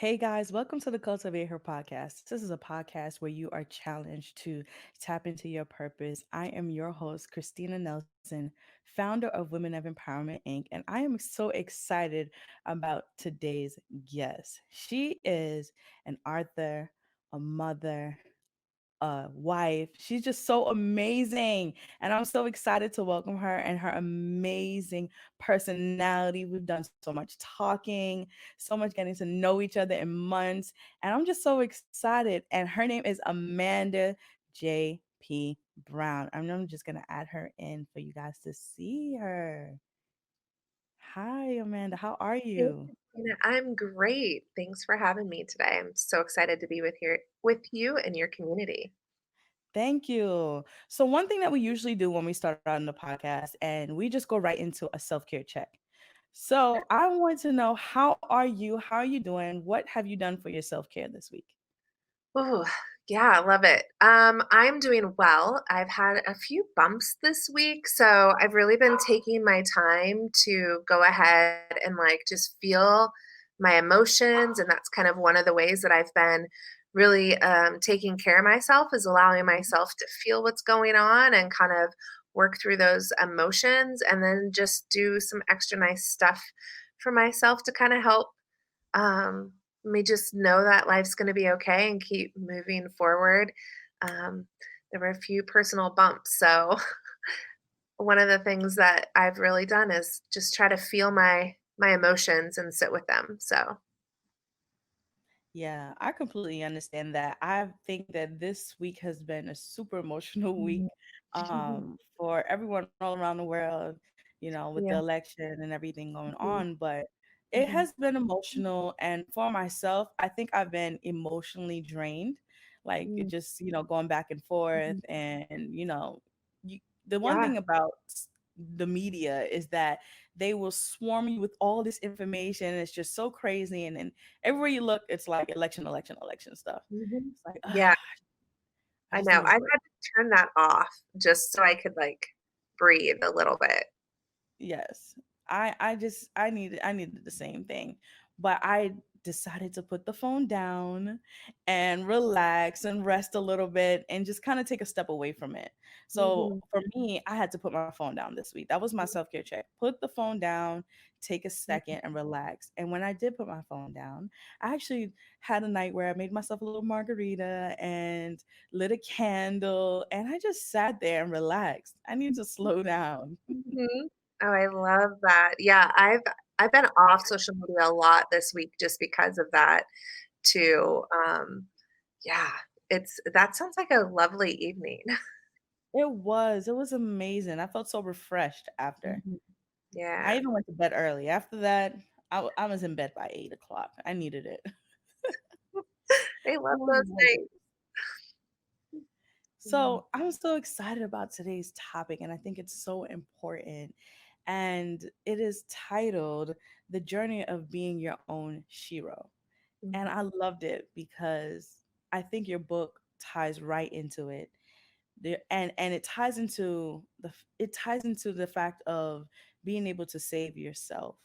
Hey guys, welcome to the Cultivate Her podcast. This is a podcast where you are challenged to tap into your purpose. I am your host, Christina Nelson, founder of Women of Empowerment Inc., and I am so excited about today's guest. She is an author, a mother, wife. She's just so amazing. And I'm so excited to welcome her and her amazing personality. We've done so much talking, so much getting to know each other in months. And I'm just so excited. And her name is Amanda J.P. Brown. I'm just going to add her in for you guys to see her. Hi, Amanda. How are Hey, you? Christina, I'm great. Thanks for having me today. I'm so excited to be with you and your community. Thank you. So, one thing that we usually do when we start out in the podcast, and we just go right into a self care check. So, I want to know, how are you? How are you doing? What have you done for your self care this week? Oh, yeah, I love it. I'm doing well. I've had a few bumps this week, so I've really been taking my time to go ahead and just feel my emotions, and that's kind of one of the ways that I've been really taking care of myself is allowing myself to feel what's going on and kind of work through those emotions, and then just do some extra nice stuff for myself to kind of help um, me just know that life's going to be okay and keep moving forward. Um, there were a few personal bumps. So, one of the things that I've really done is just try to feel my emotions and sit with them. So, Yeah, I completely understand that. I think that this week has been a super emotional Mhm. week for everyone all around the world, with the Yeah. election and everything going Mhm. on. But it Mhm. has been emotional. And for myself, I think I've been emotionally drained, like it Mm. just, going back and forth. Mhm. And, you, the one Yeah. thing about the media is that they will swarm you with all this information. It's just so crazy. And everywhere you look, it's like election, election, election stuff. Mhm. It's like, Yeah, I I just know. need a I've break. had to turn that off just so I could breathe a little bit. Yes. I needed the same thing. But I decided to put the phone down and relax and rest a little bit and just kind of take a step away from it. So Mhm. for me, I had to put my phone down this week. That was my self-care check. Put the phone down, take a Mhm. second and relax. And when I did put my phone down, I actually had a night where I made myself a little margarita and lit a candle, and I just sat there and relaxed. I need to slow down. Mhm. Oh, I love that. Yeah, I've been off social media a lot this week just because of that too. Yeah, it's that sounds like a lovely evening. It was amazing. I felt so refreshed after. Mhm. I Yeah, even went to bed early. After that, I was in bed by 8 o'clock. I needed it. I It love was those nights. nice. Mhm. So I'm so excited about today's topic, and I think it's so important. And it is titled "The Journey of Being Your Own Shiro." And Mhm. I loved it because I think your book ties right into it. And it ties into the fact of being able to save yourself.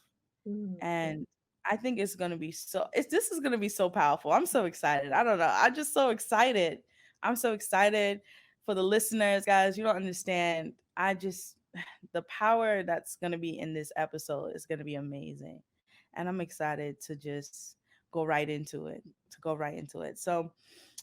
Mhm. And I think this is gonna be so powerful. I'm so excited. I don't know. I'm just so excited. I'm so excited for the listeners, guys. You don't understand. The power that's gonna be in this episode is gonna be amazing. And I'm excited to just go right into it. To go right into it. So,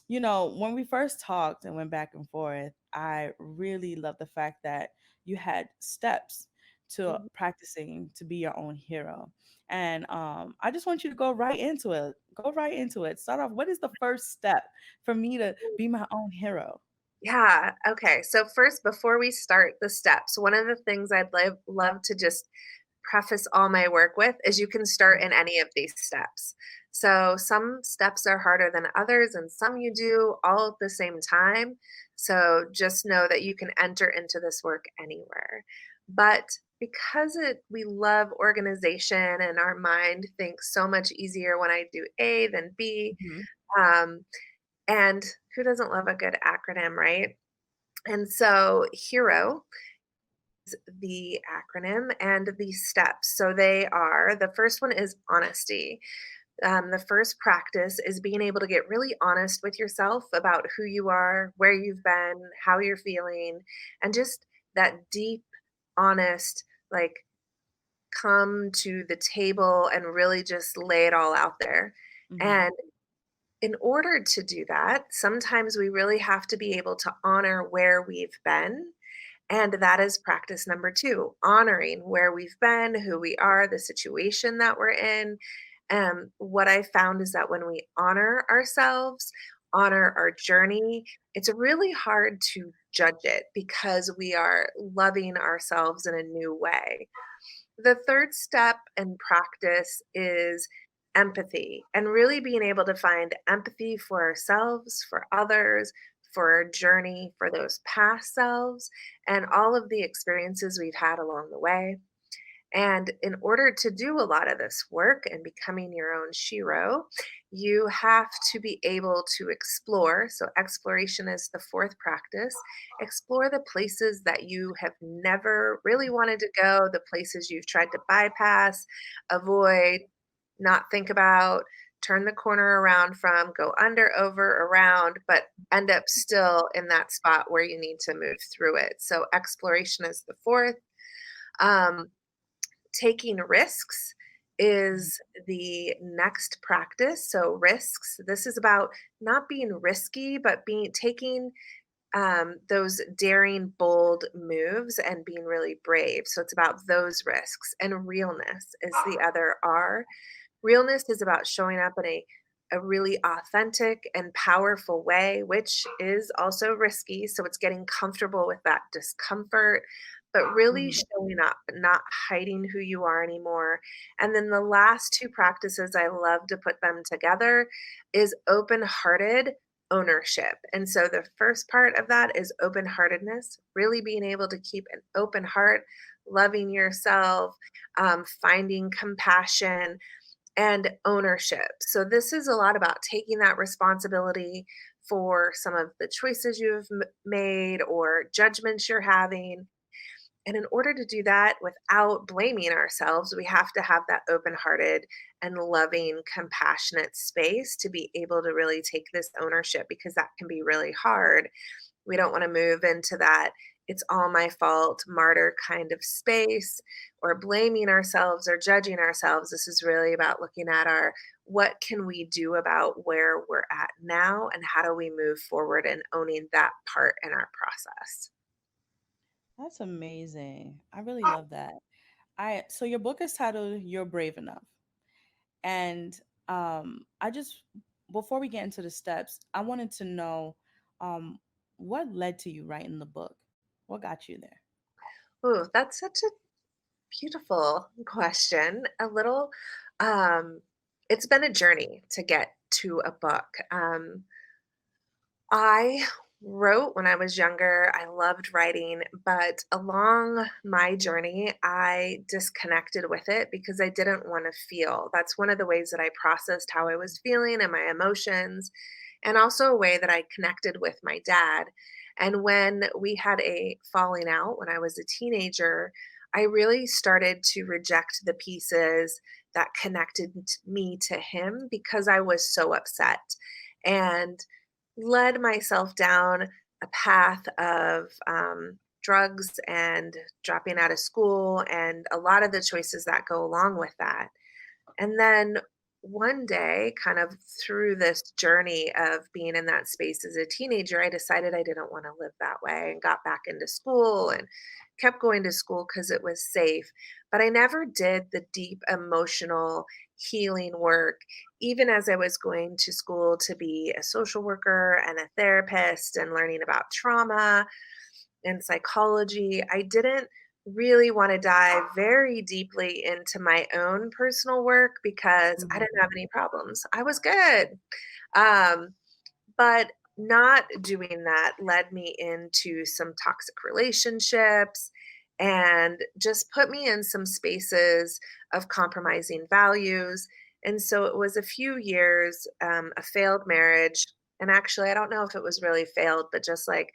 when we first talked and went back and forth, I really love the fact that you had steps to Mhm. practicing to be your own hero. And I just want you to go right into it. Go right into it. Start off. What is the first step for me to be my own hero? Yeah. Okay. So first, before we start the steps, one of the things I'd love to just preface all my work with is you can start in any of these steps. So some steps are harder than others, and some you do all at the same time. So just know that you can enter into this work anywhere. But because we love organization and our mind thinks so much easier when I do A than B, Mhm. um, and who doesn't love a good acronym, right? And so HERO is the acronym and the steps. So they are the first one is honesty. The first practice is being able to get really honest with yourself about who you are, where you've been, how you're feeling, and just that deep, honest, like, come to the table and really just lay it all out there. Mhm. And in order to do that, sometimes we really have to be able to honor where we've been. And that is practice number two, honoring where we've been, who we are, the situation that we're in. What I found is that when we honor ourselves, honor our journey, it's really hard to judge it because we are loving ourselves in a new way. The third step in practice is empathy and really being able to find empathy for ourselves, for others, for our journey, for those past selves, and all of the experiences we've had along the way. And in order to do a lot of this work and becoming your own Shiro, you have to be able to explore. So, exploration is the fourth practice. Explore the places that you have never really wanted to go, the places you've tried to bypass, avoid, not think about, turn the corner around from, go under, over, around, but end up still in that spot where you need to move through it. So, exploration is the fourth. Um, Taking risks Mhm. is the next practice. So risks, this is about not being risky, but being taking those daring, bold moves and being really brave. So it's about those risks. And realness is the other R. Realness is about showing up in a really authentic and powerful way, which is also risky. So it's getting comfortable with that discomfort, but really Mhm. showing up, not hiding who you are anymore. And then the last two practices, I love to put them together, is open hearted ownership. And so the first part of that is open heartedness, really being able to keep an open heart, loving yourself, finding compassion and ownership. So this is a lot about taking that responsibility for some of the choices you've made or judgments you're having. And in order to do that without blaming ourselves, we have to have that open hearted and loving, compassionate space to be able to really take this ownership because that can be really hard. We don't want to move into that it's all my fault martyr kind of space or blaming ourselves or judging ourselves. This is really about looking at our what can we do about where we're at now and how do we move forward and owning that part in our process. That's amazing. I really love that. I so your book is titled You're Brave Enough. And I just before we get into the steps, I wanted to know um what led to you writing the book? What got you there? Ooh, that's such a beautiful question. Um, it's been a journey to get to a book. I wrote when I was younger. I loved writing, but along my journey, I disconnected with it because I didn't want to feel. That's one of the ways that I processed how I was feeling and my emotions, and also a way that I connected with my dad. And when we had a falling out when I was a teenager, I really started to reject the pieces that connected me to him because I was so upset. And led myself down a path of drugs and dropping out of school and a lot of the choices that go along with that. And then one day, kind of through this journey of being in that space as a teenager, I decided I didn't want to live that way and got back into school and kept going to school because it was safe. But I never did the deep emotional healing work, even as I was going to school to be a social worker and a therapist and learning about trauma and psychology. I didn't really want to dive very deeply into my own personal work because I Mhm. didn't have any problems. I was good. Um, but not doing that led me into some toxic relationships and just put me in some spaces of compromising values. And so it was a few years, a failed marriage. And actually, I don't know if it was really failed, but just like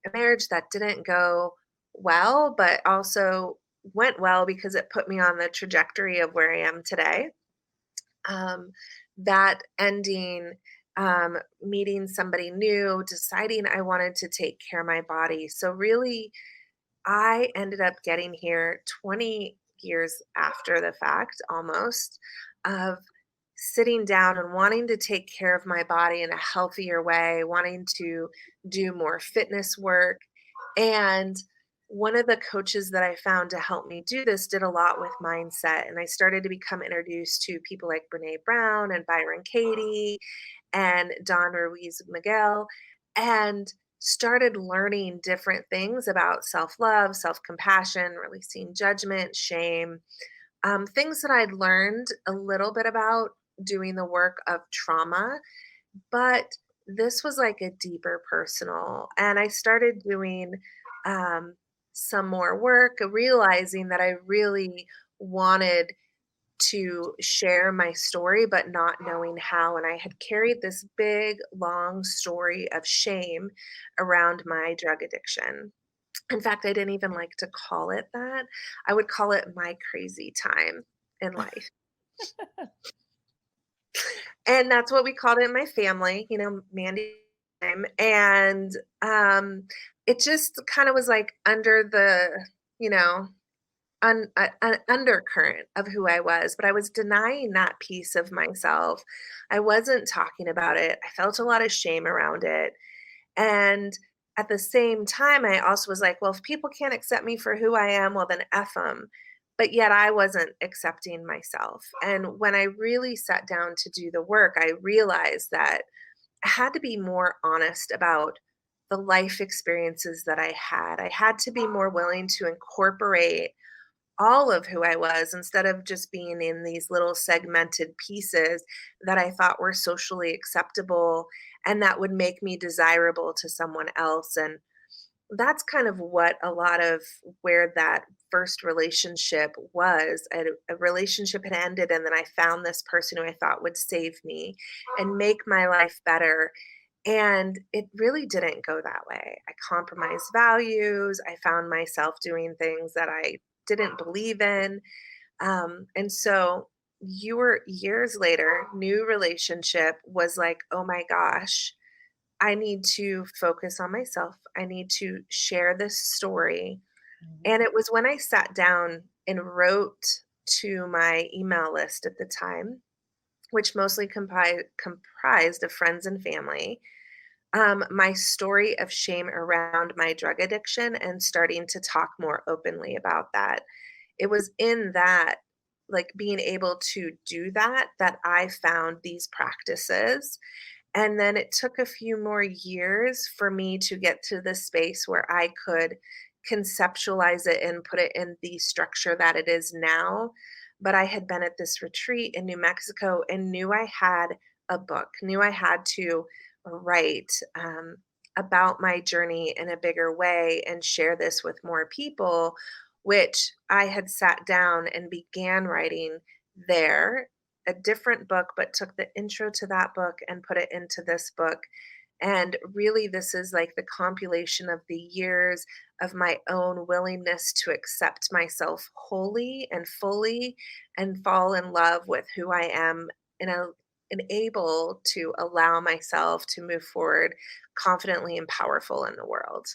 a marriage that didn't go well, but also went well because it put me on the trajectory of where I am today. Um, that ending, meeting somebody new, deciding I wanted to take care of my body. So, really, I ended up getting here 20 years after the fact, almost, of sitting down and wanting to take care of my body in a healthier way, wanting to do more fitness work. And one of the coaches that I found to help me do this did a lot with mindset. And I started to become introduced to people like Brene Brown and Byron Katie and Don Ruiz Miguel, and started learning different things about self love, self compassion, releasing judgment, shame, things that I'd learned a little bit about doing the work of trauma. But this was like a deeper personal. And I started doing um, some more work, realizing that I really wanted to share my story, but not knowing how. And I had carried this big, long story of shame around my drug addiction. In fact, I didn't even like to call it that. I would call it my crazy time in life. And that's what we called it in my family, Mandy time. And it just kind of was like under the, you know, an undercurrent of who I was, but I was denying that piece of myself. I wasn't talking about it. I felt a lot of shame around it. And at the same time, I also was like, well, if people can't accept me for who I am, well, then F them. But yet I wasn't accepting myself. And when I really sat down to do the work, I realized that I had to be more honest about the life experiences that I had. I had to be more willing to incorporate all of who I was instead of just being in these little segmented pieces that I thought were socially acceptable and that would make me desirable to someone else. And that's kind of what a lot of where that first relationship was. A relationship had ended, and then I found this person who I thought would save me and make my life better. And it really didn't go that way. I compromised values. I found myself doing things that I didn't believe in. And so you were years later, new relationship was like, oh my gosh, I need to focus on myself. I need to share this story. Mhm. And it was when I sat down and wrote to my email list at the time, which mostly comprised of friends and family, my story of shame around my drug addiction and starting to talk more openly about that. It was in that, like being able to do that, that I found these practices. And then it took a few more years for me to get to the space where I could conceptualize it and put it in the structure that it is now. But I had been at this retreat in New Mexico and knew I had a book, knew I had to write about my journey in a bigger way and share this with more people, which I had sat down and began writing there, a different book, but took the intro to that book and put it into this book. And really, this is like the compilation of the years of my own willingness to accept myself wholly and fully and fall in love with who I am and, and able to allow myself to move forward confidently and powerful in the world.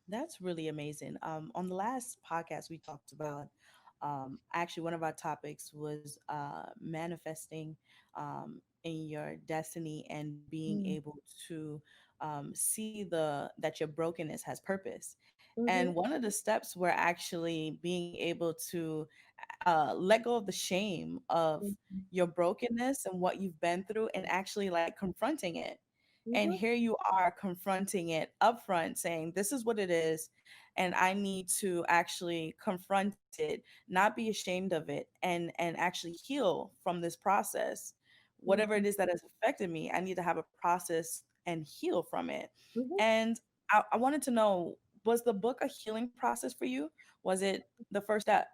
That's really amazing. On the last podcast, we talked about actually one of our topics was manifesting in your destiny and being Mm. able to see the that your brokenness has purpose. Mhm, And one of the steps were actually being able to let go of the shame of mhm, your brokenness and what you've been through, and actually like confronting it. And mhm, here you are confronting it upfront, saying, this is what it is. And I need to actually confront it, not be ashamed of it, and actually heal from this process. Whatever it mhm, is that has affected me, I need to have a process and heal from it. mhm. And I wanted to know, was the book a healing process for you? Was it the first step?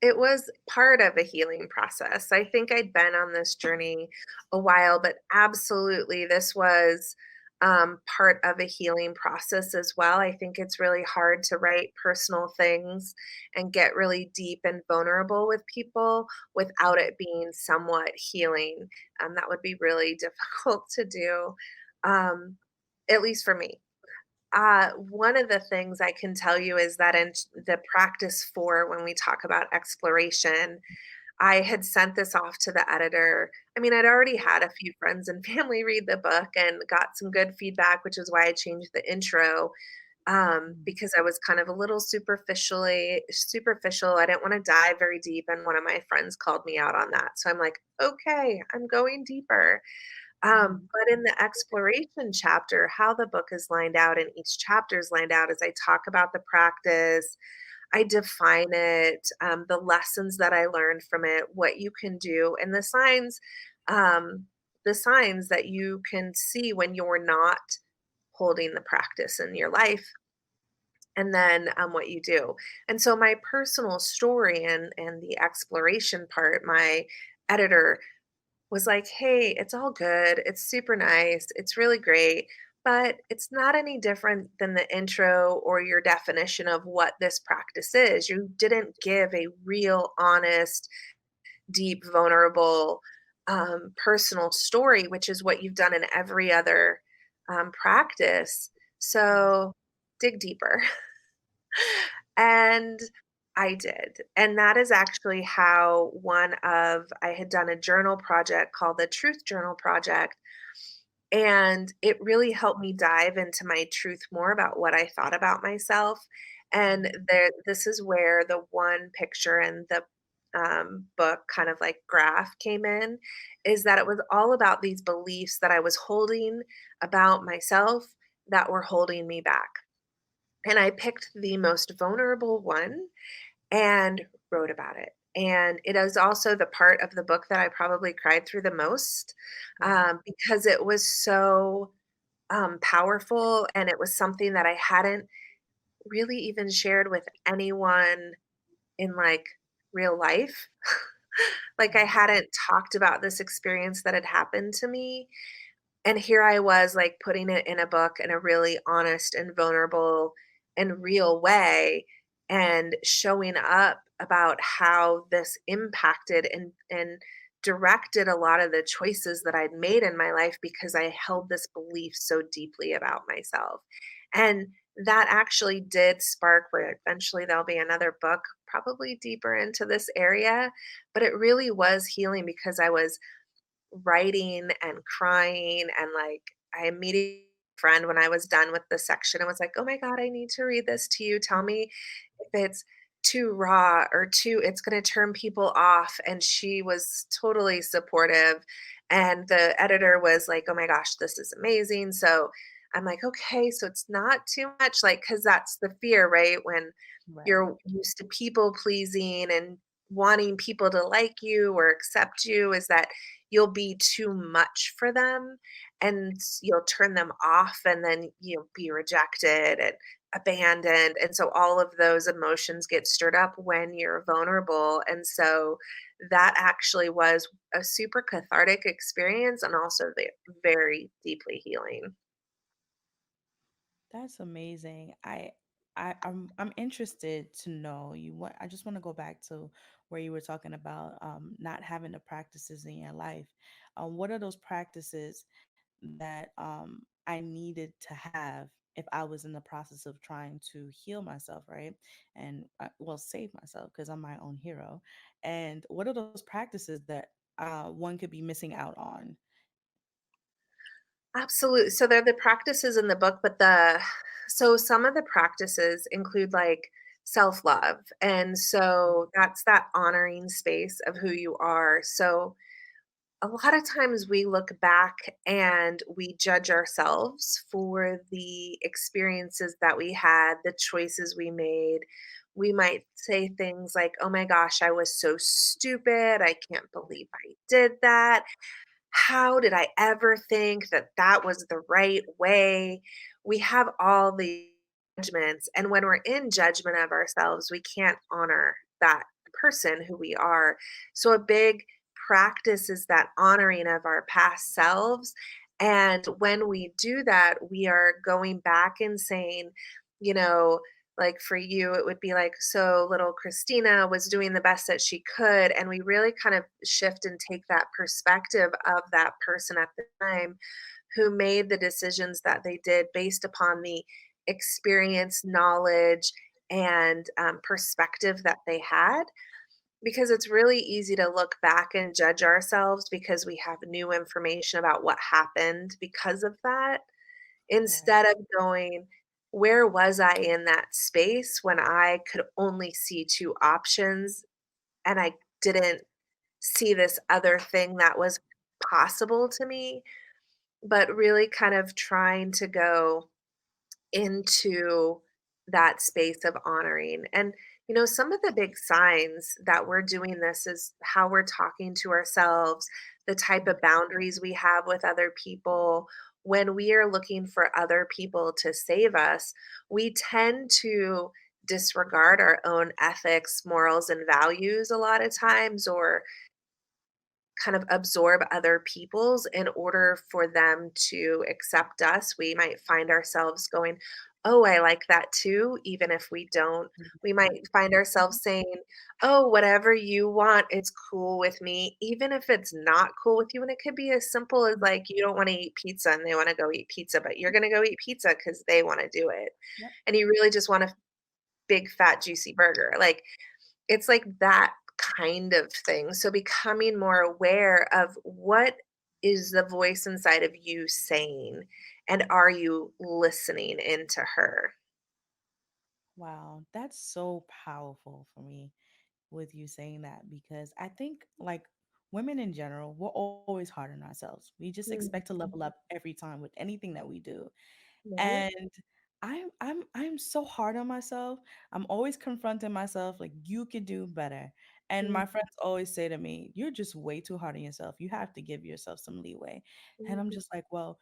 It was part of a healing process. I think I'd been on this journey a while, but absolutely, this was. part of a healing process as well. I think it's really hard to write personal things and get really deep and vulnerable with people without it being somewhat healing. That would be really difficult to do, um, at least for me. One of the things I can tell you is that in the practice for when we talk about exploration, I had sent this off to the editor. I mean, I'd already had a few friends and family read the book and got some good feedback, which is why I changed the intro, Mm. because I was kind of a little superficial. I didn't want to dive very deep, and one of my friends called me out on that. So I'm like, okay, I'm going deeper. Mhm. But in the exploration chapter, how the book is lined out and each chapter is lined out is I talk about the practice, I define it, the lessons that I learned from it, what you can do, and the signs that you can see when you're not holding the practice in your life, and then what you do. And so my personal story and the exploration part, my editor was like, "Hey, it's all good. It's super nice. It's really great, but it's not any different than the intro or your definition of what this practice is. You didn't give a real, honest, deep, vulnerable, personal story, which is what you've done in every other practice. Right. So dig deeper." And I did. And that is actually how I had done a journal project called the Truth Journal Project. And it really helped me dive into my truth more about what I thought about myself. And Mhm. this is where the one picture in the book kind of like graph came in, is that it was all about these beliefs that I was holding about myself that were holding me back. And I picked the most vulnerable one and wrote about it. And it is also the part of the book that I probably cried through the most, Wow. because it was so powerful, and it was something that I hadn't really even shared with anyone in like real life. Like I Right. hadn't talked about this experience that had happened to me, and here I was, like, putting it in a book in a really honest and vulnerable and real way, and showing up about how this impacted and directed a lot of the choices that I'd made in my life because I held this belief so deeply about myself. And that actually did spark where eventually there'll be another book, probably deeper into this area, but it really was healing because I was writing and crying, and like I immediately friend when I was done with the section, I was like, "Oh my god, I need to read this to you. Tell me if it's too raw or too it's going to turn people off." And she was totally supportive, and the editor was like, "Oh my gosh, this is amazing." So I'm like, "Okay, so it's not too much," like cuz that's the fear, right? When Right. you're used to people pleasing and wanting people to like you or accept you, is that you'll be too much for them, and you'll turn them off, and then you'll be rejected and abandoned, and so all of those emotions get stirred up when you're vulnerable. And so that actually was a super cathartic experience, and also very deeply healing. That's amazing. I'm interested to know you what I just want to go back to where you were talking about not having the practices in your life. What are those practices that I needed to have if I was in the process of trying to heal myself, right? And well, save myself because I'm my own hero. And what are those practices that one could be missing out on? Absolutely. So they're the practices in the book, but some of the practices include like self-love. And so that's that honoring space of who you are. So a lot of times we look back and we judge ourselves for the experiences that we had, the choices we made. We might say things like, "Oh my gosh, I was so stupid. I can't believe I did that. How did I ever think that that was the right way?" We have all the judgments. And when we're in judgment of ourselves, we can't honor that person who we are. So, a big practice is that honoring of our past selves And when we do that, we are going back and saying, you know, like for you, it would be like, so little Christina was doing the best that she could. And we really kind of shift and take that perspective of that person at the time who made the decisions that they did based upon the experience, knowledge, and perspective that they had. Because it's really easy to look back and judge ourselves because we have new information about what happened because of that, Right. instead of going, where was I in that space when I could only see two options and I didn't see this other thing that was possible to me? But really kind of trying to go into that space of honoring. And, some of the big signs that we're doing this is how we're talking to ourselves, the type of boundaries we have with other people. When we are looking for other people to save us, we tend to disregard our own ethics, morals, and values a lot of times, or kind of absorb other people's in order for them to accept us. We might find ourselves going, "Oh, I like that too," even if we don't. We might find ourselves saying, "Oh, whatever you want, it's cool with me," even if it's not cool with you. And it could be as simple as like you don't want to eat pizza and they want to go eat pizza, but you're going to go eat pizza because they want to do it. Yep. And you really just want a big, fat, juicy burger. Like, it's like that kind of thing. So becoming more aware of what is the voice inside of you saying, and are you listening into her? Wow, that's so powerful for me with you saying that because I think like women in general, we're always hard on ourselves. We just expect to Mhm. level up every time with anything that we do. Right? And I'm so hard on myself. I'm always confronting myself like you could do better. And Mhm, my friends always say to me, "You're just way too hard on yourself. You have to give yourself some leeway." And I'm mhm, just like, "Well,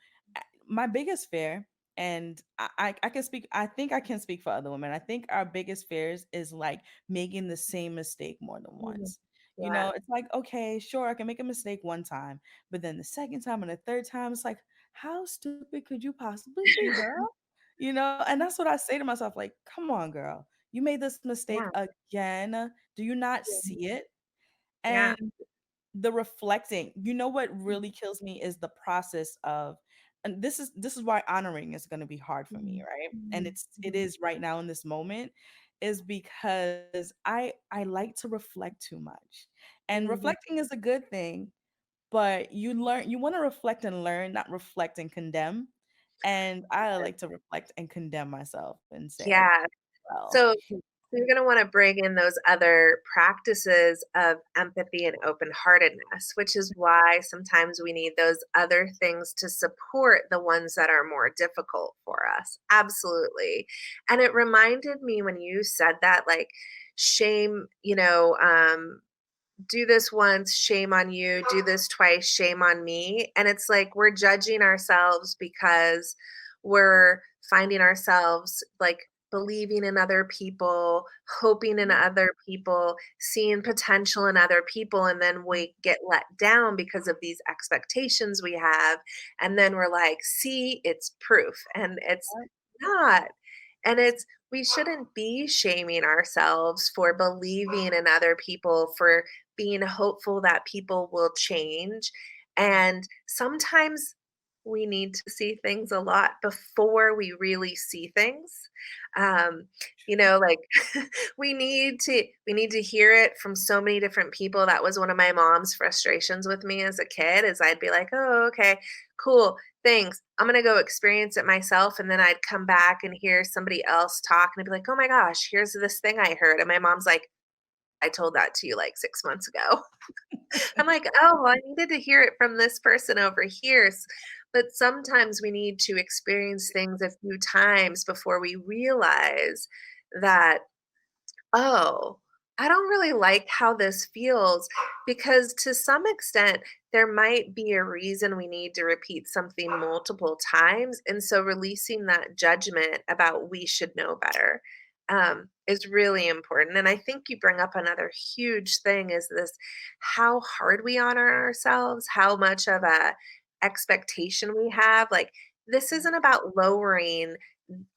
my biggest fear and I can speak I think I can speak for other women. I think our biggest fears is like making the same mistake more than mhm. once. You Yeah, know, it's like, okay, sure, I can make a mistake one time, but then the second time and the third time, it's like, how stupid could you possibly be, girl? You know, and that's what I say to myself, like, come on, girl. You made this mistake yeah, again. Do you not yeah, see it? yeah. And the reflecting, you know what really kills me is the process of and this is why honoring is going to be hard for me, Mhm, right? And mhm, it mhm, is right now in this moment is because I like to reflect too much. And mhm. reflecting is a good thing, but you want to reflect and learn, not reflect and condemn. And I like to reflect and condemn myself and say, Yeah. well, So you're going to want to bring in those other practices of empathy and open heartedness, which is why sometimes we need those other things to support the ones that are more difficult for us. Absolutely. And it reminded me when you said that, like, shame, do this once, shame on you, do this twice, shame on me. And it's like we're judging ourselves because we're finding ourselves like believing in other people, hoping in other people, seeing potential in other people, and then we get let down because of these expectations we have. And then we're like, see, it's proof. And it's not. And we shouldn't be shaming ourselves for believing in other people, for being hopeful that people will change. And sometimes we need to see things a lot before we really see things. Um, like we need to hear it from so many different people. That was one of my mom's frustrations with me as a kid, is I'd be like, oh, okay, cool, thanks. I'm gonna go experience it myself. And then I'd come back and hear somebody else talk and I'd be like, oh my gosh, here's this thing I heard. And my mom's like, I told that to you like 6 months ago. I'm like, oh, well, I needed to hear it from this person over here. But sometimes we need to experience things a few times before we realize that, oh, I don't really like how this feels, because to some extent, there might be a reason we need to repeat something multiple times. And so releasing that judgment about we should know better is really important. And I think you bring up another huge thing is this, how hard we honor ourselves, how much of a expectation we have. Like, this isn't about lowering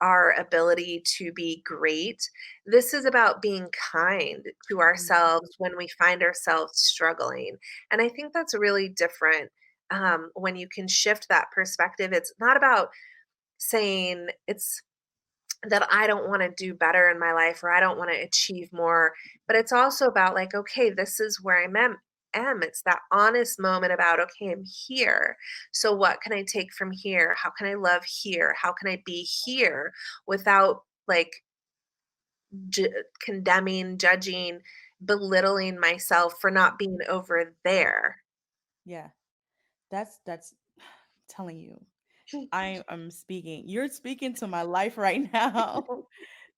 our ability to be great. This is about being kind to Mhm. ourselves when we find ourselves struggling. And I think that's really different when you can shift that perspective. It's not about saying it's that I don't want to do better in my life or I don't want to achieve more, but it's also about like, okay, this is where am. It's that honest moment about, okay, I'm here. So what can I take from here? How can I love here? How can I be here without like condemning, judging, belittling myself for not being over there? Yeah. That's telling you. I am speaking. You're speaking to my life right now.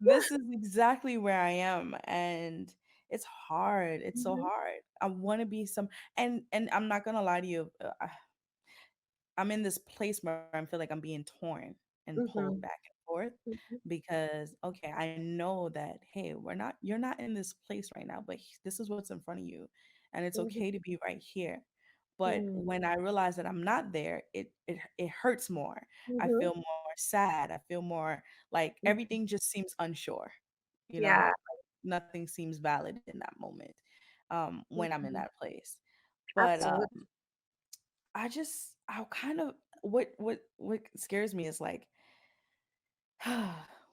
This is exactly where I am, and it's hard. It's so Mhm, hard. I want to be some, and I'm not gonna lie to you. I'm in this place where I feel like I'm being torn and pulled mhm, back and forth mhm, because okay, I know that hey, you're not in this place right now, but this is what's in front of you, and it's mhm, okay to be right here. But mhm, when I realize that I'm not there, it hurts more. I mhm, feel more sad. I feel more like mhm. everything just seems unsure. You know, Yeah. like nothing seems valid in that moment when I'm in Mhm. that place. But Absolutely. I'll kind of what scares me is like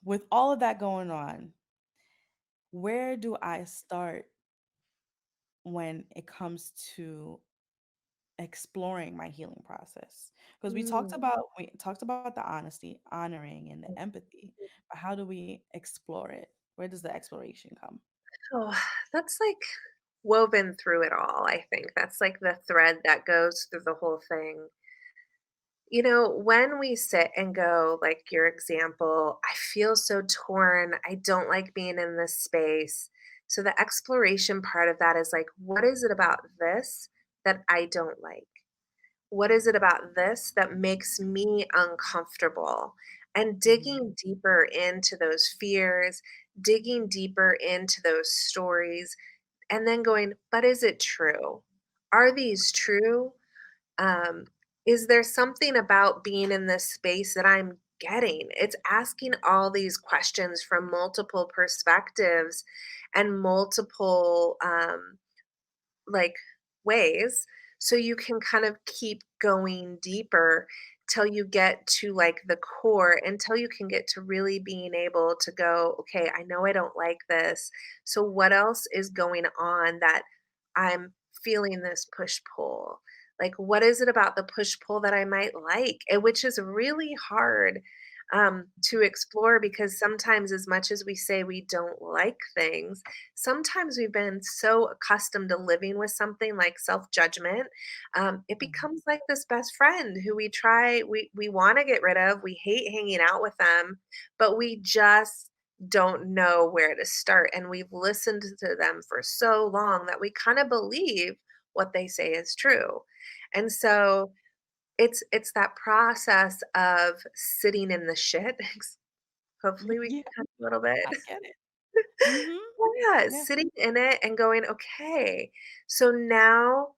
with all of that going on, where do I start when it comes to exploring my healing process? Because Mm. we talked about the honesty, honoring, and the empathy, but how do we explore it? Where does the exploration come? Oh, that's like woven through it all, I think. That's like the thread that goes through the whole thing. You know, when we sit and go, like your example, I feel so torn. I don't like being in this space. So the exploration part of that is like, what is it about this that I don't like? What is it about this that makes me uncomfortable? And Mhm. digging deeper into those fears, digging deeper into those stories, and then going, but is it true? Are these true? Um, is there something about being in this space that I'm getting? It's asking all these questions from multiple perspectives and multiple like ways so you can kind of keep going deeper till you get to like the core, until you can get to really being able to go, okay, I know I don't like this, so what else is going on that I'm feeling this push pull? Like, what is it about the push pull that I might like, and which is really hard to explore, because sometimes as much as we say we don't like things, sometimes we've been so accustomed to living with something like self-judgment, it Mhm. becomes like this best friend who we want to get rid of. We hate hanging out with them, but we just don't know where to start. And we've listened to them for so long that we kind of believe what they say is true. And so it's that process of sitting in the shit. Hopefully we Yeah, can cut a little bit. I get it. Mhm. Yeah, Yeah. sitting in it and going, "Okay, so now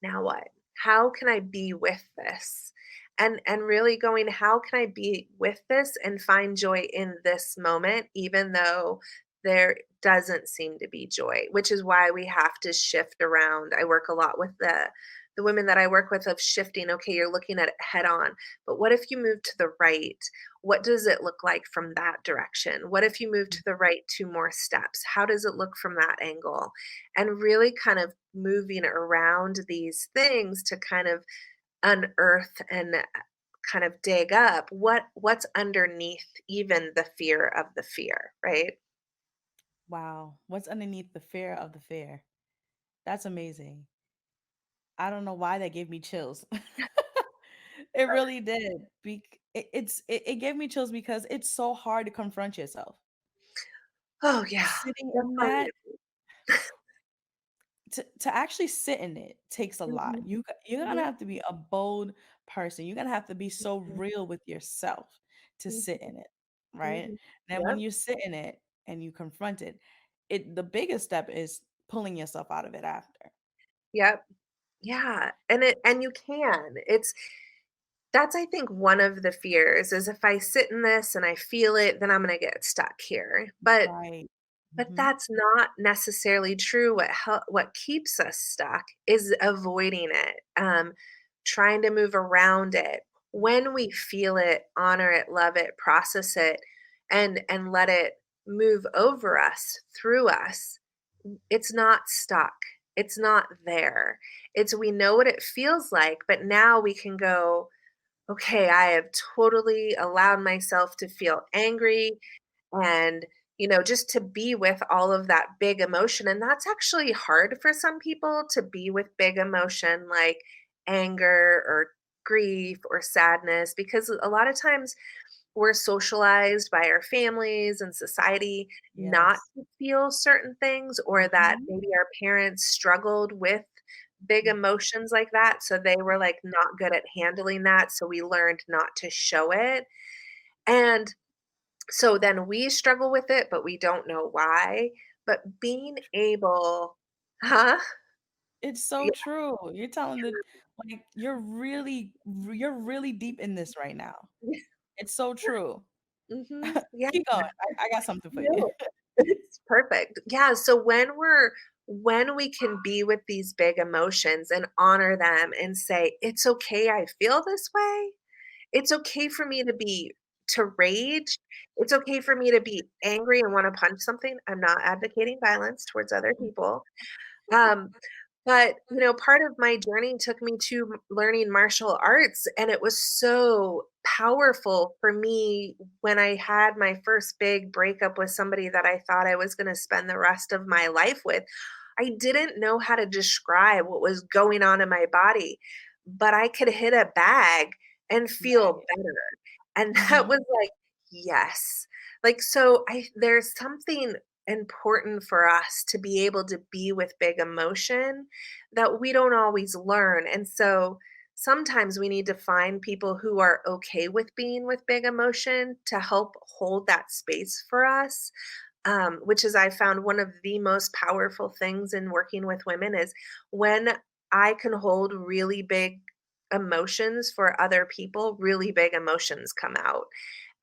what? How can I be with this?" And really going, "How can I be with this and find joy in this moment even though there doesn't seem to be joy?" Which is why we have to shift around. I work a lot with the women that I work with of shifting, okay, you're looking at it head on, but what if you move to the right? What does it look like from that direction? What if you move to the right two more steps? How does it look from that angle? And really kind of moving around these things to kind of unearth and kind of dig up what's underneath even the fear of the fear, right? Wow. What's underneath the fear of the fear? That's amazing. I don't know why that gave me chills. It really did. It gave me chills because it's so hard to confront yourself. Oh yeah, Sitting in definitely. that to actually sit in it takes a lot. Mhm, You're gonna mhm, have to be a bold person. You're gonna have to be so mhm, real with yourself to sit mhm, in it, right? mhm. And when Yep, you sit in it and you confront it, the biggest step is pulling yourself out of it after. yep. Yeah, and you can. That's I think one of the fears is if I sit in this and I feel it, then I'm gonna get stuck here. Right. But Hmm. that's not necessarily true. What keeps us stuck is avoiding it, trying to move around it. When we feel it, honor it, love it, process it, and let it move over us, through us, it's not stuck. It's not there. It's we know what it feels like, but now we can go, okay, I have totally allowed myself to feel angry and just to be with all of that big emotion. And that's actually hard for some people, to be with big emotion like anger or grief or sadness, because a lot of times we're socialized by our families and society not Yes. to feel certain things, or that Hmm. maybe our parents struggled with big emotions like that, so they were like not good at handling that, so we learned not to show it. And so then we struggle with it, but we don't know why. But being able, huh? It's so true. You're telling the like you're really deep in this right now. Yeah. It's so true. Yeah. Keep going. I got something for you. No, it's perfect. Yeah, so when we can be with these big emotions and honor them and say, "It's okay I feel this way. It's okay for me to rage. It's okay for me to be angry and wanna punch something." I'm not advocating violence towards other people. Um, but, part of my journey took me to learning martial arts, and it was so powerful for me when I had my first big breakup with somebody that I thought I was gonna spend the rest of my life with. I didn't know how to describe what was going on in my body, but I could hit a bag and feel Right. better, and that Mhm. was like, yes. Like, so there's something important for us to be able to be with big emotion that we don't always learn. And so sometimes we need to find people who are okay with being with big emotion to help hold that space for us. Which is, I found, one of the most powerful things in working with women is when I can hold really big emotions for other people, really big emotions come out,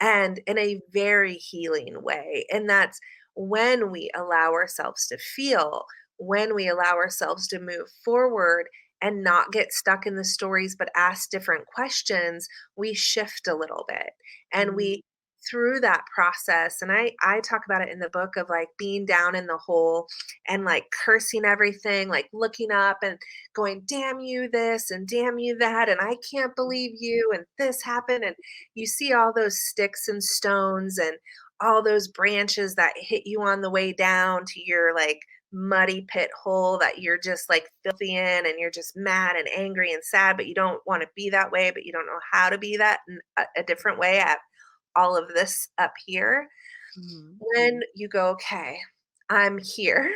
and in a very healing way. And that's when we allow ourselves to feel, when we allow ourselves to move forward and not get stuck in the stories, but ask different questions, we shift a little bit. And Mhm. we, through that process, and I talk about it in the book of like being down in the hole and like cursing everything, like looking up and going, damn you this and damn you that, and I can't believe you, and this happened. And you see all those sticks and stones and all those branches that hit you on the way down to your like muddy pit hole that you're just like filthy in, and you're just mad and angry and sad, but you don't want to be that way, but you don't know how to be that in a different way at all of this up here. Mhm. When you go, okay, I'm here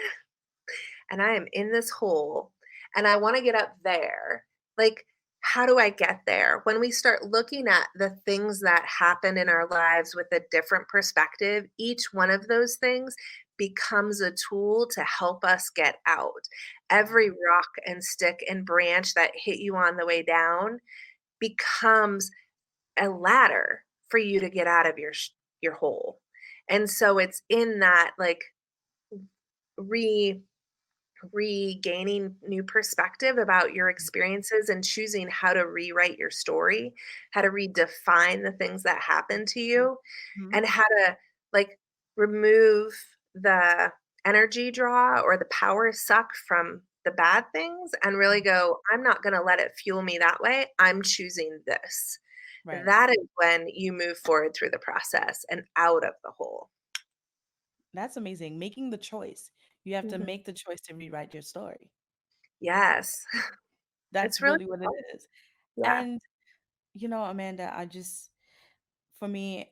and I am in this hole and I want to get up there. Like, how do I get there? When we start looking at the things that happen in our lives with a different perspective, each one of those things becomes a tool to help us get out. Every Wow. rock and stick and branch that hit you on the way down becomes a ladder for you to get out of your hole. And so it's in that like re regaining new perspective about your experiences and choosing how to rewrite your story, how to redefine the things that happen to you, Mhm. and how to like remove the energy draw or the power suck from the bad things and really go, I'm not going to let it fuel me that way. I'm choosing this. Right. That is when you move forward through the process and out of the hole. That's amazing. Making the choice. You have to Mhm. make the choice to rewrite your story. Yes. That's It's really really what it fun. is. Yeah. And Amanda, for me,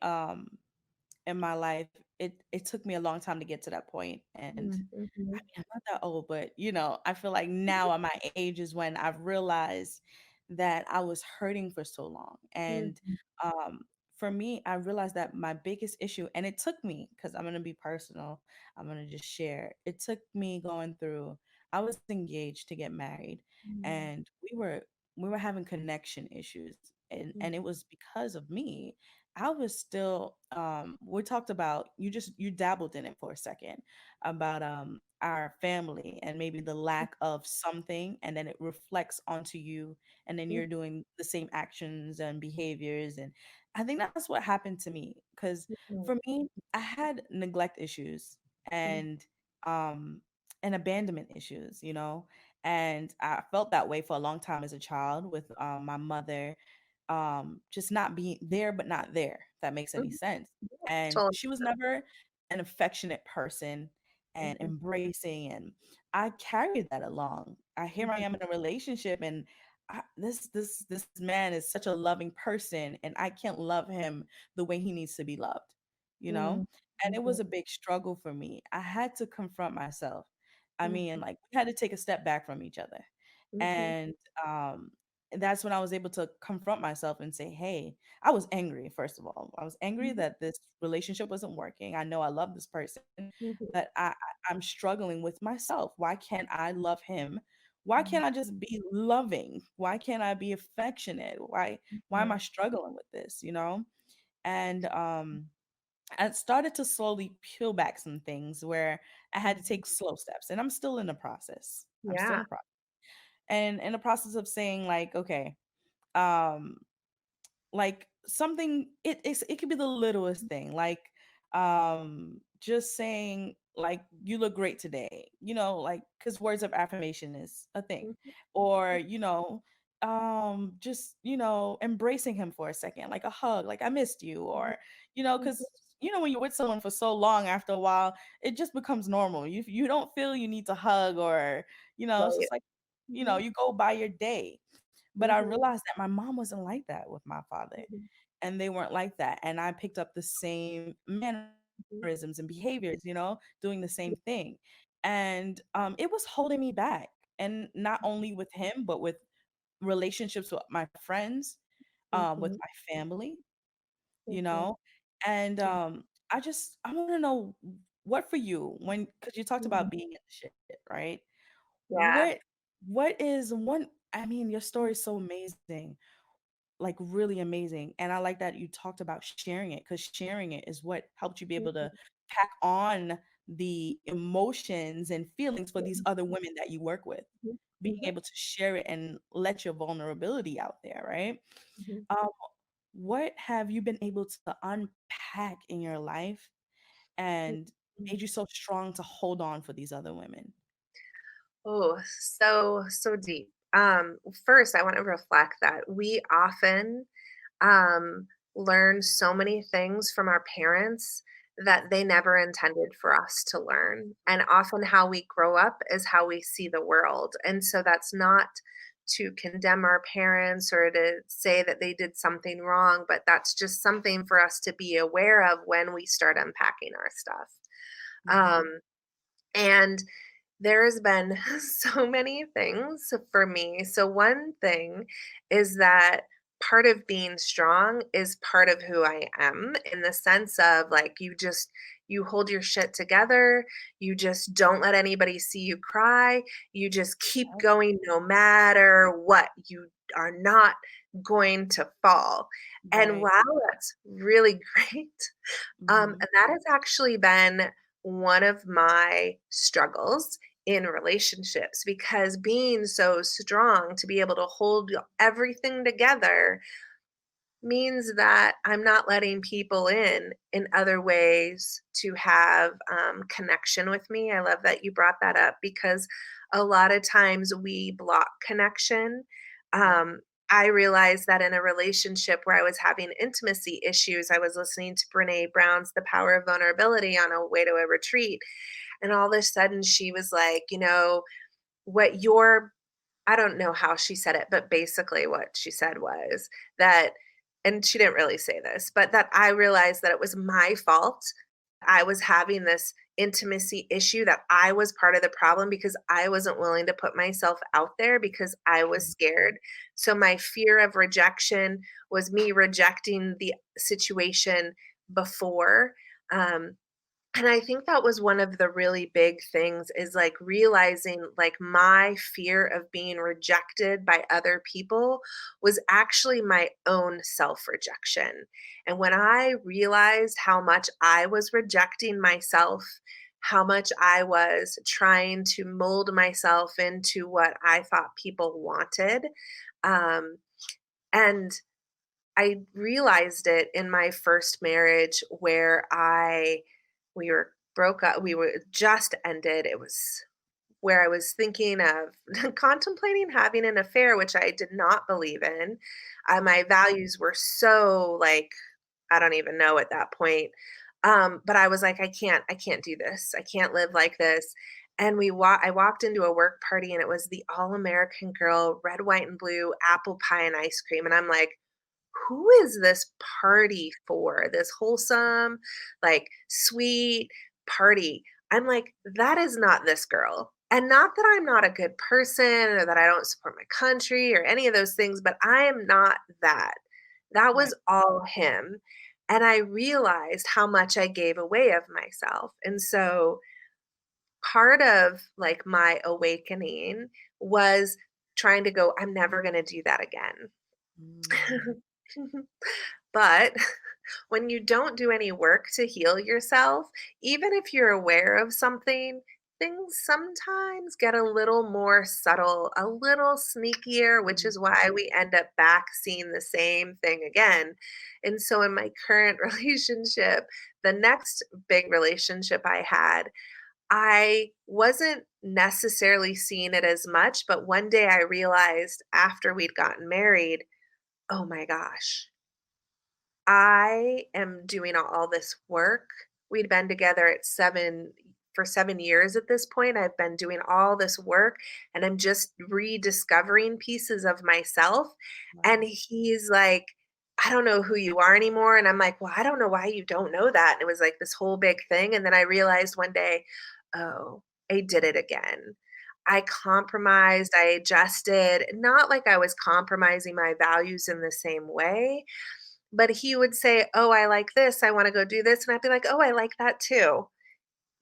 in my life, it took me a long time to get to that point. And I Mhm. mean, I'm not that old, but I feel like now at my age is when I've realized that I was hurting for so long. And Mhm. um, for me, I realized that my biggest issue, and it took me, because I'm gonna be personal, I'm gonna just share. It took me going through I was engaged to get married, Mm, and we were having connection issues, mm, and it was because of me. I was still we talked about, you dabbled in it for a second about our family and maybe the lack of something, and then it reflects onto you, and then mm, you're doing the same actions and behaviors. And I think that's what happened to me, because mm, for me, I had neglect issues mm, um and abandonment issues, and I felt that way for a long time as a child with my mother, just not being there but not there, if that makes any mhm. sense. Yeah, And totally. she was never an affectionate person and Mhm, embracing, and I carried that along. Here I mhm, am in a relationship, and this man is such a loving person, and I can't love him the way he needs to be loved, you know? mm, And it mhm, was a big struggle for me. I had to confront myself. I mean, mhm, like, we had to take a step back from each other. mhm, And that's when I was able to confront myself and say, hey, I was angry, first of all. I was angry mhm, that this relationship wasn't working. I know I love this person, mhm, but I'm struggling with myself. Why can't I love him? Why can't I just be loving? Why can't I be affectionate? Why am I mhm, struggling with this, And I started to slowly peel back some things where I had to mhm. take slow steps, and I'm still in the process. I'm still in Yeah. the process. And in the process of saying, like, okay, um like something, it could be the littlest thing, like just saying, like, you look great today, like, because words of affirmation is a thing. Mhm, Or just embracing him for a second, like a hug, like, I missed you. mhm, Or mhm. because when you're with someone for so long, after a while it just becomes normal. You don't feel you need to hug, or it's Right. just like, Mhm, you go by your day. But I mhm, realized that my mom wasn't like that with my father, mhm, and they weren't like that. And I picked up the same mhm, mannerisms and behaviors, doing the same thing. And it was holding me back. And not only with him, but with relationships with my friends, with mhm, my family, you mhm. know. And Yeah. I want to know, what for you, because you talked Mhm. about being in the shit, right? Yeah. What is one? I mean, your story is so amazing, like, really amazing. And I like that you talked about sharing it, because sharing it is what helped you be able to Mhm, pack on the emotions and feelings for these mhm, other women that you work with. mhm, Being mhm, able to share it and let your vulnerability out there, right? mhm, Um, what have you been able to unpack in your life and mhm. made you so strong to hold on for these other women? Oh, so deep. First, I want to reflect that we often um, learn so many things from our parents that they never intended for us to learn. And often, how we grow up is how we see the world. And so, that's not to condemn our parents or to say that they did something wrong, but that's just something for us to be aware of when we start unpacking our stuff. Mhm. Um, and there's been so many things for me. So, one thing is that part of being strong is part of who I am, in the sense of, like, you hold your shit together, you just don't let anybody see you cry, you just keep Yep. going no matter what. You are not going to fall. And Right. wow, that's really great. Mhm. And that has actually been one of my struggles in relationships, because being so strong to be able to hold everything together means that I'm not letting people in other ways to have connection with me. I love that you brought that up, because a lot of times we block connection. Yep. Um, I realized that in a relationship where I was having intimacy issues, I was listening to Brene Brown's The Power of Vulnerability on a way to a retreat. And all of a sudden she was like, what your I don't know how she said it, but basically what she said was that, and she didn't really say this, but that I realized that it was my fault. I was having this intimacy issue, that I was part of the problem because I wasn't willing to put myself out there because I was Mhm. scared. So my fear of rejection was me rejecting the situation before. Um, And I think that was one of the really big things is like realizing like my fear of being rejected by other people was actually my own self rejection. And when I realized how much I was rejecting myself, how much I was trying to mold myself into what I thought people wanted, um, and I realized it in my first marriage where we were broke up, we were just ended. It was where I was thinking of contemplating having an affair, which I did not believe in. My values were so like, I don't even know at that point. But I was like, I can't do this. I can't live like this. And I walked into a work party and it was the all American girl, red, white, and blue, apple pie and ice cream. And I'm like, who is this party for? This wholesome, like sweet party. I'm like, that is not this girl. And not that I'm not a good person or that I don't support my country or any of those things, but I am not that. That Right. was all him. And I realized how much I gave away of myself. And so part of like my awakening was trying to go, I'm never going to do that again. Mm. But when you don't do any work to heal yourself, even if you're aware of something, things sometimes get a little more subtle, a little sneakier, which Mhm. is why we end up back seeing the same thing again. And so, in my current relationship, the next big relationship I had, I wasn't necessarily seeing it as much, but one day I realized after we'd gotten married, oh my gosh, I am doing all this work. We'd been together at 7 years at this point. I've been doing all this work and I'm just rediscovering pieces of myself. And Wow. he's like, I don't know who you are anymore. And I'm like, well, I don't know why you don't know that. And it was like this whole big thing. And then I realized one day, oh, I did it again. I compromised, I adjusted, not like I was compromising my values in the same way, but he would say, "Oh, I like this. I wanna go do this." And I'd be like, "Oh, I like that too."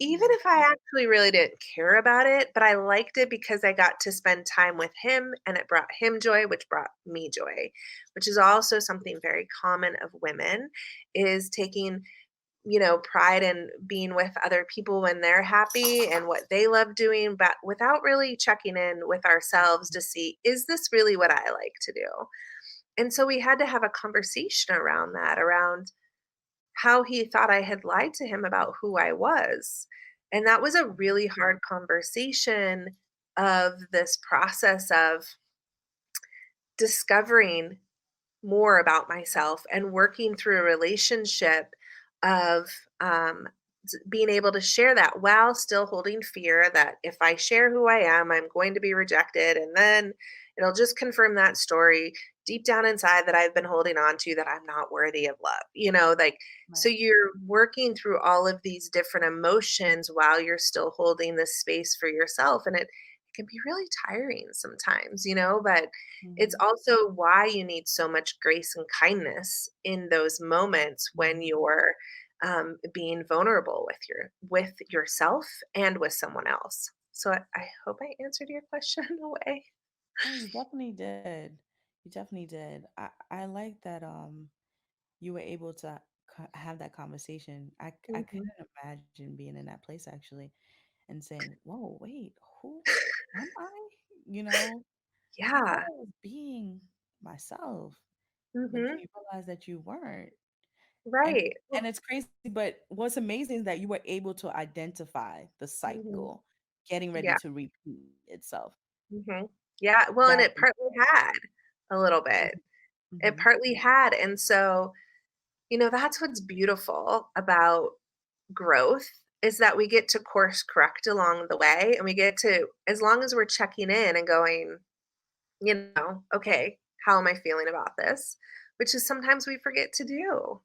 Even Yeah. if I actually really didn't care about it, but I liked it because I got to spend time with him and it brought him joy, which brought me joy, which is also something very common of women is taking, pride in being with other people when they're happy and what they love doing, but without really checking in with ourselves to see, is this really what I like to do? And so we had to have a conversation around that, around how he thought I had lied to him about who I was. And that was a really hard conversation of this process of discovering more about myself and working through a relationship of um, being able to share that while still holding fear that if I share who I am, I'm going to be rejected. And then it'll just confirm that story deep down inside that I've been holding on to that I'm not worthy of love. Like, so Right. you're working through all of these different emotions while you're still holding this space for yourself. And it can be really tiring sometimes, but it's Mhm. also why you need so much grace and kindness in those moments when Mhm. you're being vulnerable with yourself and with someone else. So I hope I answered your question in a way. Oh, you definitely did. You definitely did. I like that you were able to have that conversation. I Mhm. couldn't imagine being in that place actually and saying, "Whoa, wait, who am I?" You know, because I thought Yeah. I was being myself, but then Hmm. you realize that you weren't. And Right. and it's crazy, but what's amazing is that you were able to identify the Hmm. cycle getting ready Yeah. to repeat itself. Hmm. Yeah. Well, and That it is partly had a little bit. It mhm. partly had. And so, that's what's beautiful about growth is that we get to course correct along the way and we get to, as long as we're checking in and going, okay, how am I feeling about this? Which is sometimes we forget to do.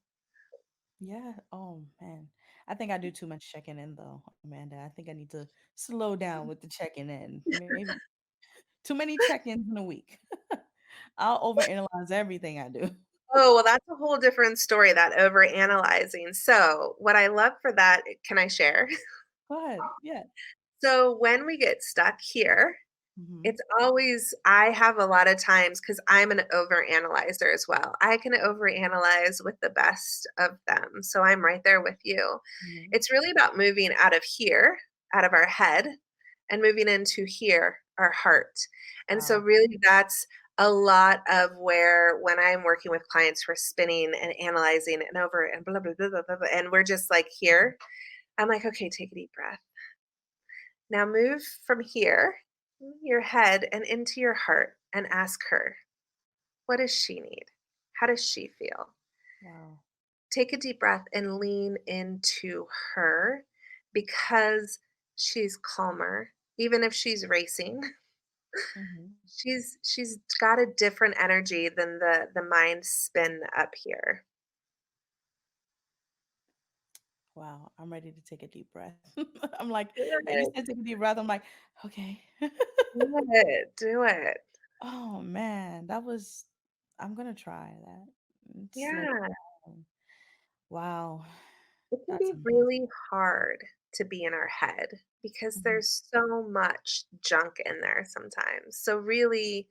Yeah. Oh man. I think I do too much checking in though, Amanda. I think I need to slow down with the checking in. Maybe too many check-ins in a week. I'll overanalyze everything I do. Oh, well, that's a whole different story, that overanalyzing. So, what I love for that, can I share? Go ahead. Yeah. So, when we get stuck here, Hmm. it's always I have a lot of times because 'cause I'm an overanalyzer as well. I can overanalyze with the best of them, so I'm right there with you. Hmm. It's really about moving out of here, out of our head, and moving into here, our heart. And so Wow. really that's a lot of where when I'm working with clients, we're spinning and analyzing and over and blah, blah, blah, blah, blah, blah, and we're just like here. I'm like, okay, take a deep breath. Now move from here, your head, and into your heart and ask her, what does she need? How does she feel? Wow. Take a deep breath and lean into her because she's calmer. Even if she's racing, Hmm. she's got a different energy than the mind spin up here. Wow. I'm ready to take a deep breath. I'm like, and you Good. said take a deep breath. I'm like, okay. Do it. Do it. Oh man, that was. I'm gonna try that. Slow Yeah. down. Wow, It can that's be amazing. really hard to be in our head because Mhm. there's so much junk in there sometimes. So, really,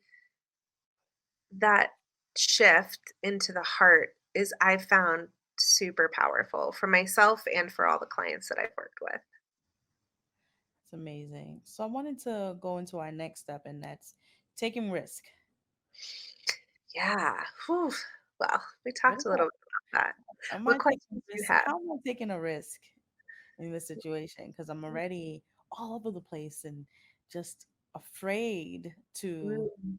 that shift into the heart is, I found, super powerful for myself and for all the clients that I've worked with. It's amazing. So I wanted to go into our next step, and that's taking risk. Yeah. Whew. Well, we What talked is a that? little bit about that. Am What I taking questions do you risk? have? How am I taking a risk in this situation? Because I'm already all over the place and just afraid to Mm,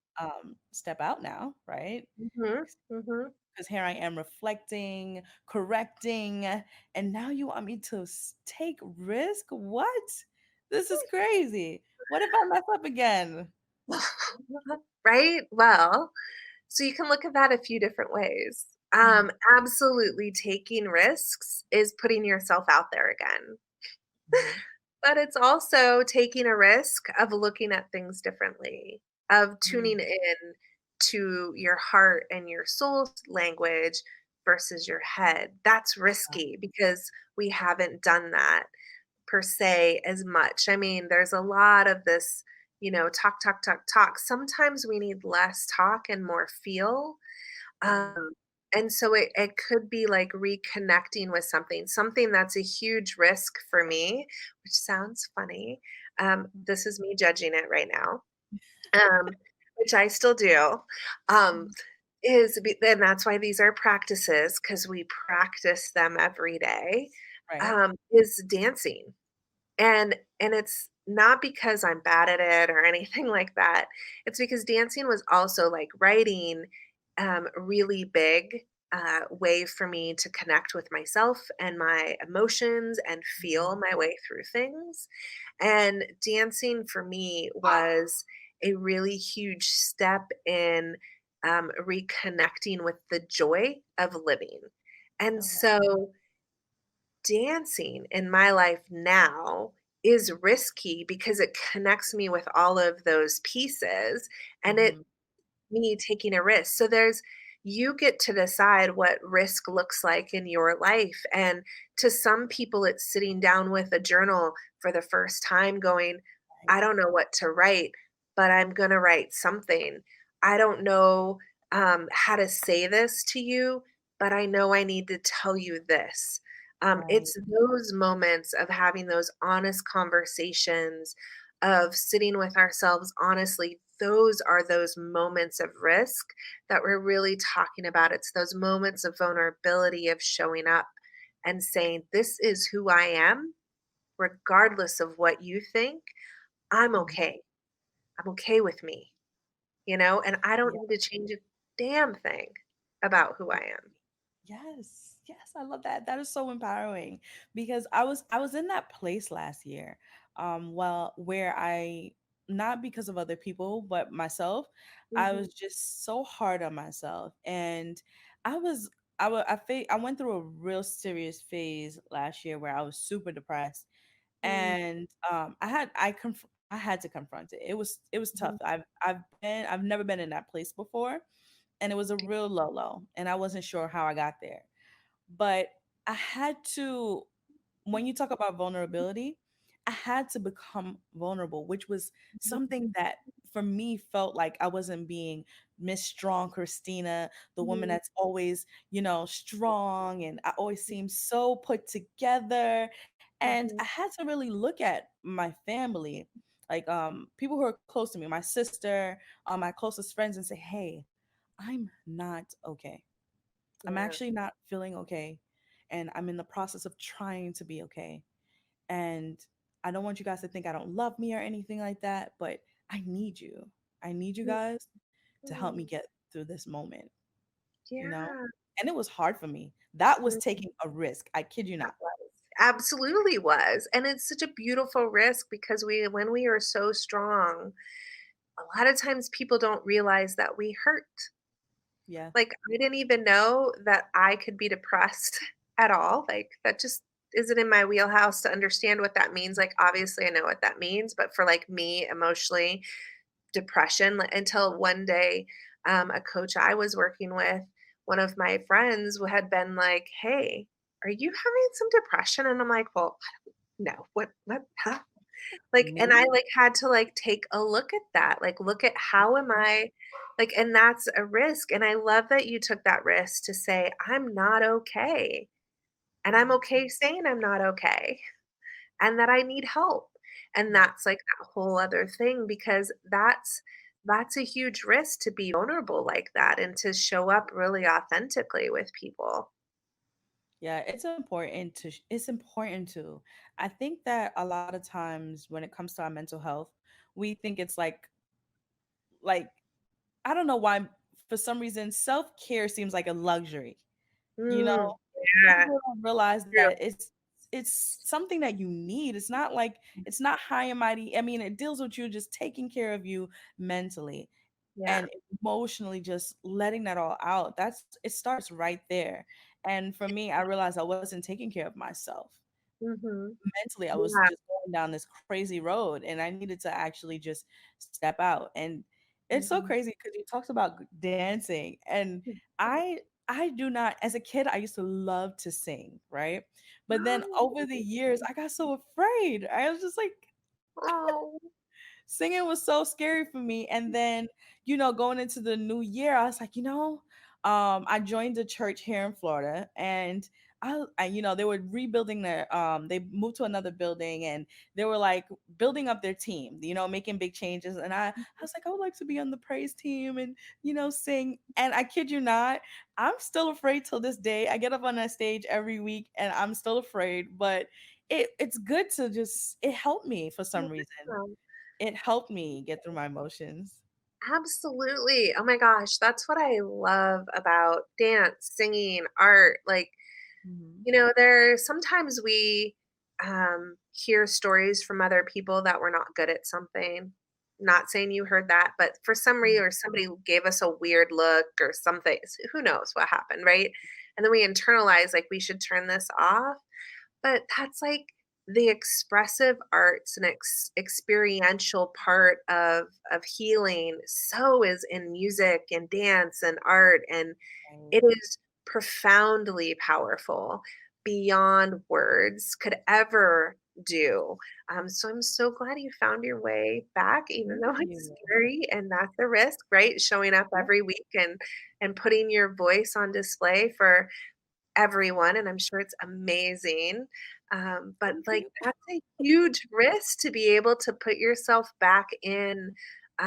step out now, right? mhm, mhm. Because here I am reflecting, correcting, and now you want me to take risk? What? This is crazy. What if I mess up again? Right? Well, so you can look at that a few different ways. Mhm, Absolutely taking risks is putting yourself out there again. mhm, But it's also taking a risk of looking at things differently, of mhm. tuning in to your heart and your soul's language versus your head. That's Wow. risky because we haven't done that per se as much. I mean, there's a lot of this, talk, talk, talk, talk. Sometimes we need less talk and more feel. Mhm, Um, and so it could be like reconnecting with something that's a huge risk for me, which sounds funny. mhm, This is me judging it right now, which I still do. Um, mhm. and that's why these are practices because we practice them every day. Right. Is dancing. And it's not because I'm bad at it or anything like that. It's because dancing was also like writing, really big way for me to connect with myself and my emotions and feel Mhm. my way through things. And dancing for me was a really huge step in reconnecting with the joy of living. And Oh, wow. so dancing in my life now is risky because it connects me with all of those pieces and it Mhm. me taking a risk. So there's you get to decide what risk looks like in your life. And to some people, it's sitting down with a journal for the first time going, Right. I don't know what to write, but I'm going to write something. I don't know how to say this to you, but I know I need to tell you this. Right. It's those moments of having those honest conversations, of sitting with ourselves honestly. Those are those moments of risk that we're really talking about. It's those moments of vulnerability, of showing up and saying, this is who I am, regardless of what you think. I'm Mhm. okay. I'm okay with me, and I don't Yeah. need to change a damn thing about who I am. Yes, yes, I love that. That is so empowering because I was in that place last year, well, where I, not because of other people, but myself, I Hmm. was just so hard on myself, and I was I went through a real serious phase last year where I was super depressed, Hmm. and I had to confront it. It was tough. Hmm. I've never been in that place before, and it was a real low low, and I wasn't sure how I got there. But I had to, when you talk about vulnerability, I had to become vulnerable, which was something that for me felt like I wasn't being Miss Strong Christina, the woman Mhm. that's always, strong, and I always seem so put together. And I Mhm. had to really look at my family, like people who are close to me, my sister, my closest friends, and say, "Hey, I'm not okay. I'm Yeah. actually not feeling okay, and I'm in the process of trying to be okay. And I don't want you guys to think I don't love me or anything like that, but I need you. I need you guys to help me Mhm. get through this moment, you know?" Yeah. And it was hard for me. That was Mm, taking a risk. I kid you that not. was. Absolutely was. And it's such a beautiful risk because when we are so strong, a lot of times people don't realize that we hurt. Yeah. Like, I didn't even know that I could be depressed at all. Like, that just isn't in my wheelhouse to understand what that means. Like, obviously, I know what that means, but for like me, emotionally, depression, like, until one day, a coach I was working with, one of my friends had been like, "Hey, are you having some depression?" And I'm like, "Well, no, what, huh?" Like, and I, Me? like, had to, like, take a look at that, like, look at how am I like, and that's a risk, and I love that you took that risk to say, "I'm not okay, and I'm Yeah. okay saying I'm not okay, and that I need help." And Right. that's, like, that whole other thing because that's a huge risk to be vulnerable like that and to show up really authentically with people. Yeah, it's important to. I think that a lot of times when it comes to our mental health, we think it's like I don't know why, for some reason self-care seems like a luxury. You know, Mm, yeah, people don't realize true. that it's something that you need. It's not like it's not high and mighty. I mean, it deals with you just taking care of you mentally Yeah. and emotionally, just letting that all out. It starts right there. And for me, I realized I wasn't taking care of myself Mhm. mentally. I was Yeah. just going down this crazy road, and I needed to actually just step out. And it's so Mhm. crazy because you talked about dancing, and I I do not, as a kid I used to love to sing, right? But then over the years I got so afraid. I was just like, Oh. singing was so scary for me. And then, going into the new year, I was like, I joined a church here in Florida, and they were rebuilding they moved to another building, and they were like building up their team, making big changes. And I was like, I would like to be on the praise team and, sing. And I kid you not, I'm still afraid till this day. I get up on that stage every week and I'm still afraid, but it's good to just, it helped me for some reason. Yeah. It helped me get through my emotions. Absolutely. Oh my gosh, that's what I love about dance, singing, art. Like, Mhm, sometimes we hear stories from other people that we're not good at something. Not saying you heard that, but for some mhm, reason, or somebody gave us a weird look or something. Who knows what happened, right? And then we internalize like we should turn this off. But that's like the expressive arts and experiential part of healing. So is in music and dance and art, and right. it is profoundly powerful beyond words could ever do. So I'm so glad you found your way back, even Thank though it's you. scary and that's a risk, right? Showing up Yeah, every week and putting your voice on display for everyone, and I'm sure it's amazing. But thank like you. that's a huge risk to be able to put yourself back in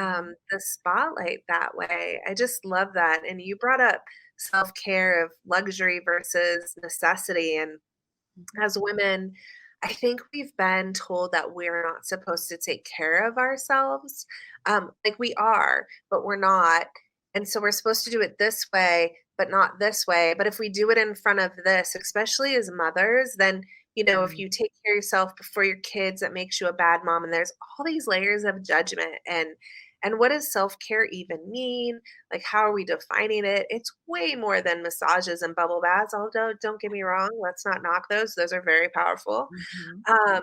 Mhm, the spotlight that way. I just love that. And you brought up self care of luxury versus necessity. And mhm, as women, I think we've been told that we're not supposed to take care of ourselves. Like we are, but we're not. And so we're supposed to do it this way, but not this way. But if we do it in front of this, especially as mothers, then, if mhm, you take care of yourself before your kids, that makes you a bad mom. And there's all these layers of judgment. And what does self-care even mean? Like, how are we defining it? It's way more than massages and bubble baths, although don't get me wrong, let's not knock those. Those are very powerful. mhm, Um,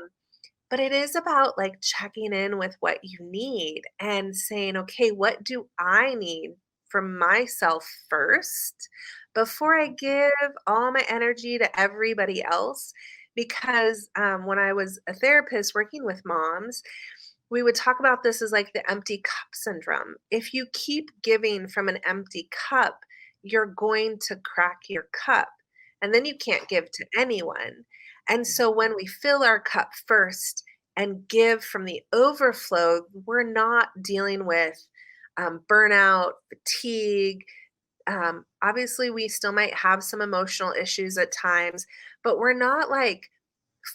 but it is about like checking in with what you need and saying, okay, what do I need for myself first before I give all my energy to everybody else. Because when I was a therapist working with moms, we would talk about this as like the empty cup syndrome. If you keep giving from an empty cup, you're going to crack your cup and then you can't give to anyone. And so when we fill our cup first and give from the overflow, we're not dealing with burnout, fatigue. Obviously, we still might have some emotional issues at times, but we're not like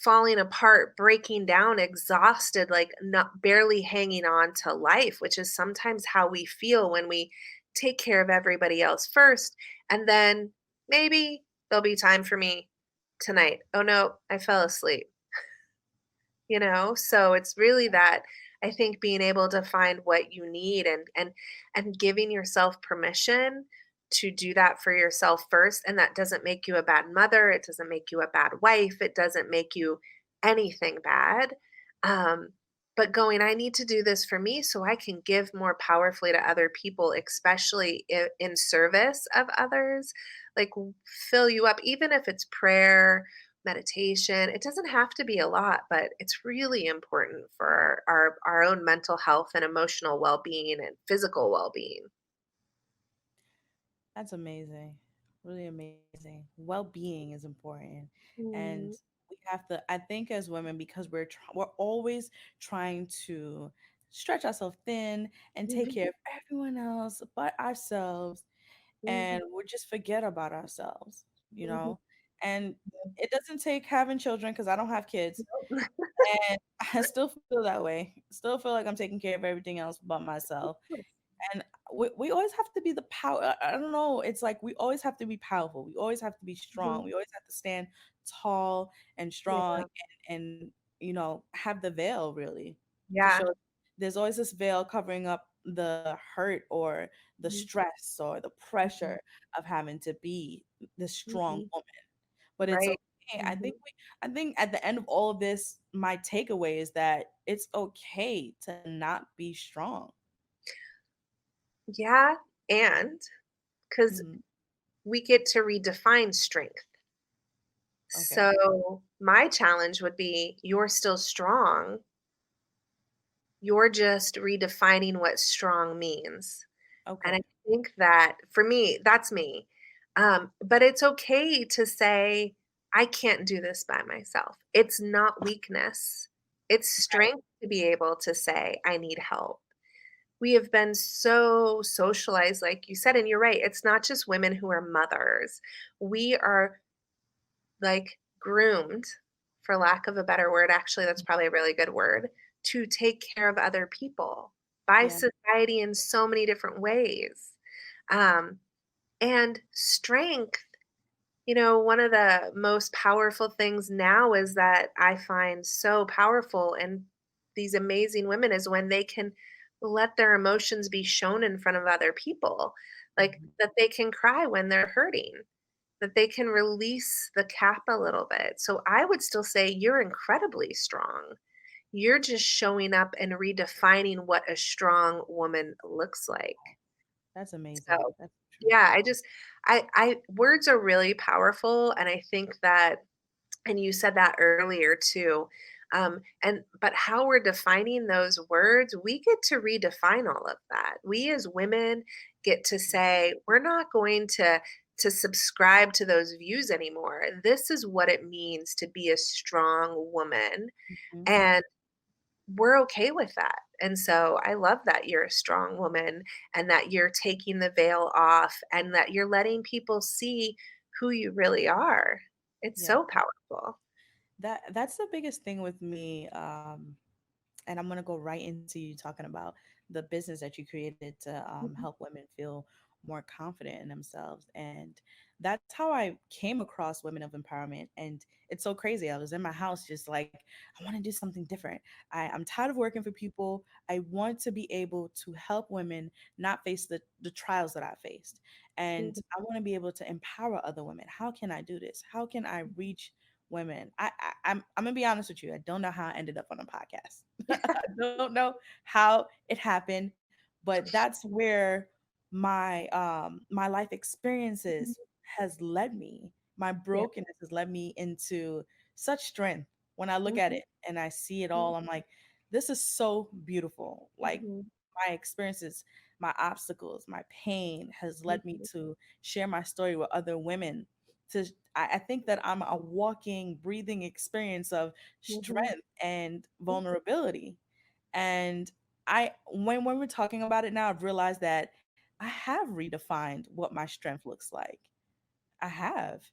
falling apart, breaking down, exhausted, like not barely hanging on to life, which is sometimes how we feel when we take care of everybody else first. And then maybe there'll be time for me tonight. Oh no, I fell asleep. So it's really that, I think, being able to find what you need and giving yourself permission to do that for yourself first. And that doesn't make you a bad mother, it doesn't make you a bad wife, it doesn't make you anything bad. um, but going, I need to do this for me so I can give more powerfully to other people, especially in service of others, like fill you up, even if it's prayer, meditation. It doesn't have to be a lot, but it's really important for our own mental health and emotional well-being and physical well-being. That's amazing. Really amazing. Well-being is important. And Mhm, we have to, I think as women, because we're always trying to stretch ourselves thin and take mhm, care of everyone else but ourselves, and mhm, we just forget about ourselves, you mhm. know? And it doesn't take having children, because I don't have kids, Yep. and I still feel that way. Still feel like I'm taking care of everything else but myself. And we always have to be the power. I don't know. It's like we always have to be powerful. We always have to be strong. Mhm. We always have to stand tall and strong, Yeah, and have the veil really to yeah. show. There's always this veil covering up the hurt or the Mhm, stress or the mhm, pressure of having to be the strong mhm. woman. But it's Right. okay. I Mhm. think I think at the end of all of this, my takeaway is that it's okay to not be strong. Yeah, and because Mhm. we get to redefine strength. Okay. So my challenge would be, you're still strong, you're just redefining what strong means. And I Okay. think that for me, that's me. But it's okay to say, I can't do this by myself. It's not weakness, it's strength to be able to say, I need help. We have been so socialized, like you said, and you're right. It's not just women who are mothers. We are like groomed, for lack of a better word. Actually, that's probably a really good word, to take care of other people by Yeah. society in so many different ways. Um, and strength, one of the most powerful things now is that I find so powerful in these amazing women is when they can let their emotions be shown in front of other people, like Mhm. that they can cry when they're hurting, that they can release the cap a little bit. So I would still say you're incredibly strong. You're just showing up and redefining what a strong woman looks like. That's amazing. So, That's true. yeah, I words are really powerful, and I think that, and you said that earlier too. And but how we're defining those words, we get to redefine all of that. We as women get to say, we're not going to subscribe to those views anymore. This is what it means to be a strong woman. Mhm. And we're okay with that. And so I love that you're a strong woman and that you're taking the veil off and that you're letting people see who you really are. It's Yeah. so powerful. That's the biggest thing with me. And I'm gonna go right into you talking about the business that you created to Mhm, help women feel more confident in themselves. And that's how I came across Women of Empowerment. And it's so crazy. I was in my house just like, I want to do something different. I'm tired of working for people. I want to be able to help women not face the trials that I faced. And mhm, I want to be able to empower other women. How can I do this? How can I reach women? I'm gonna be honest with you. I don't know how I ended up on a podcast. I don't know how it happened, but that's where my life experiences has led me, my Yeah. brokenness has led me into such strength. When I look at Mhm, it and I see it mhm, all, I'm like, this is so beautiful. Like mhm, my experiences, my obstacles, my pain has led me mhm, to share my story with other women. To I think that I'm a walking, breathing experience of mhm, strength and mhm. vulnerability. And when we're talking about it now, I've realized that I have redefined what my strength looks like. I have.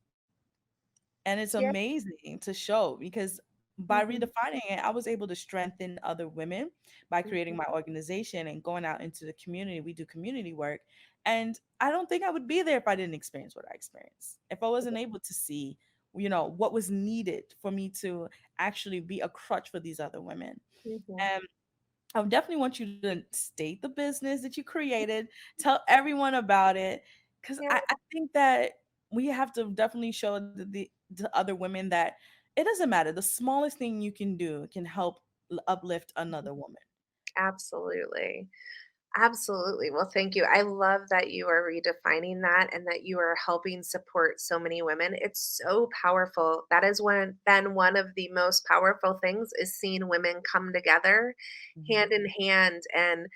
And it's Yeah. amazing to show because by Mhm, redefining it, I was able to strengthen other women by creating mhm, my organization and going out into the community. We do community work. And I don't think I would be there if I didn't experience what I experienced. If I wasn't able to see, what was needed for me to actually be a crutch for these other women. mhm. And I would definitely want you to state the business that you created, tell everyone about it, because Yeah. I think that we have to definitely show the other women that it doesn't matter. The smallest thing you can do can help uplift Mhm. another woman. Absolutely. Absolutely. Well, thank you. I love that you are redefining that and that you are helping support so many women. It's so powerful. That is been one of the most powerful things is seeing women come together Mhm. hand in hand. And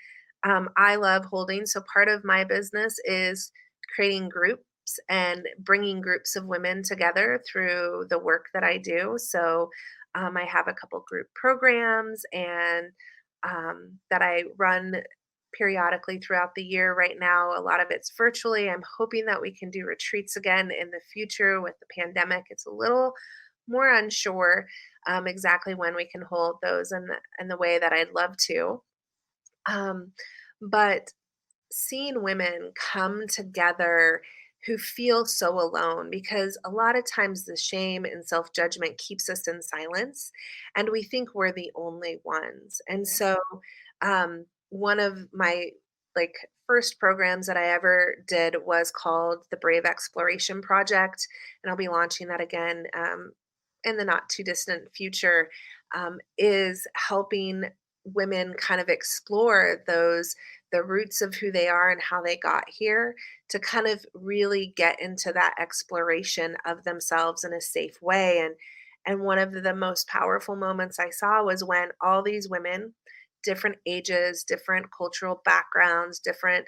I love holding. So part of my business is creating groups and bringing groups of women together through the work that I do. So I have a couple group programs and that I run periodically throughout the year. Right now, a lot of it's virtually. I'm hoping that we can do retreats again in the future with the pandemic. It's a little more unsure exactly when we can hold those in the way that I'd love to. Um, but seeing women come together who feel so alone because a lot of times the shame and self-judgment keeps us in silence and we think we're the only ones. And Yeah. so one of my like first programs that I ever did was called the Brave Exploration Project, and I'll be launching that again in the not too distant future. Is helping women kind of explore the roots of who they are and how they got here to kind of really get into that exploration of themselves in a safe way. And one of the most powerful moments I saw was when all these women, different ages, different cultural backgrounds, different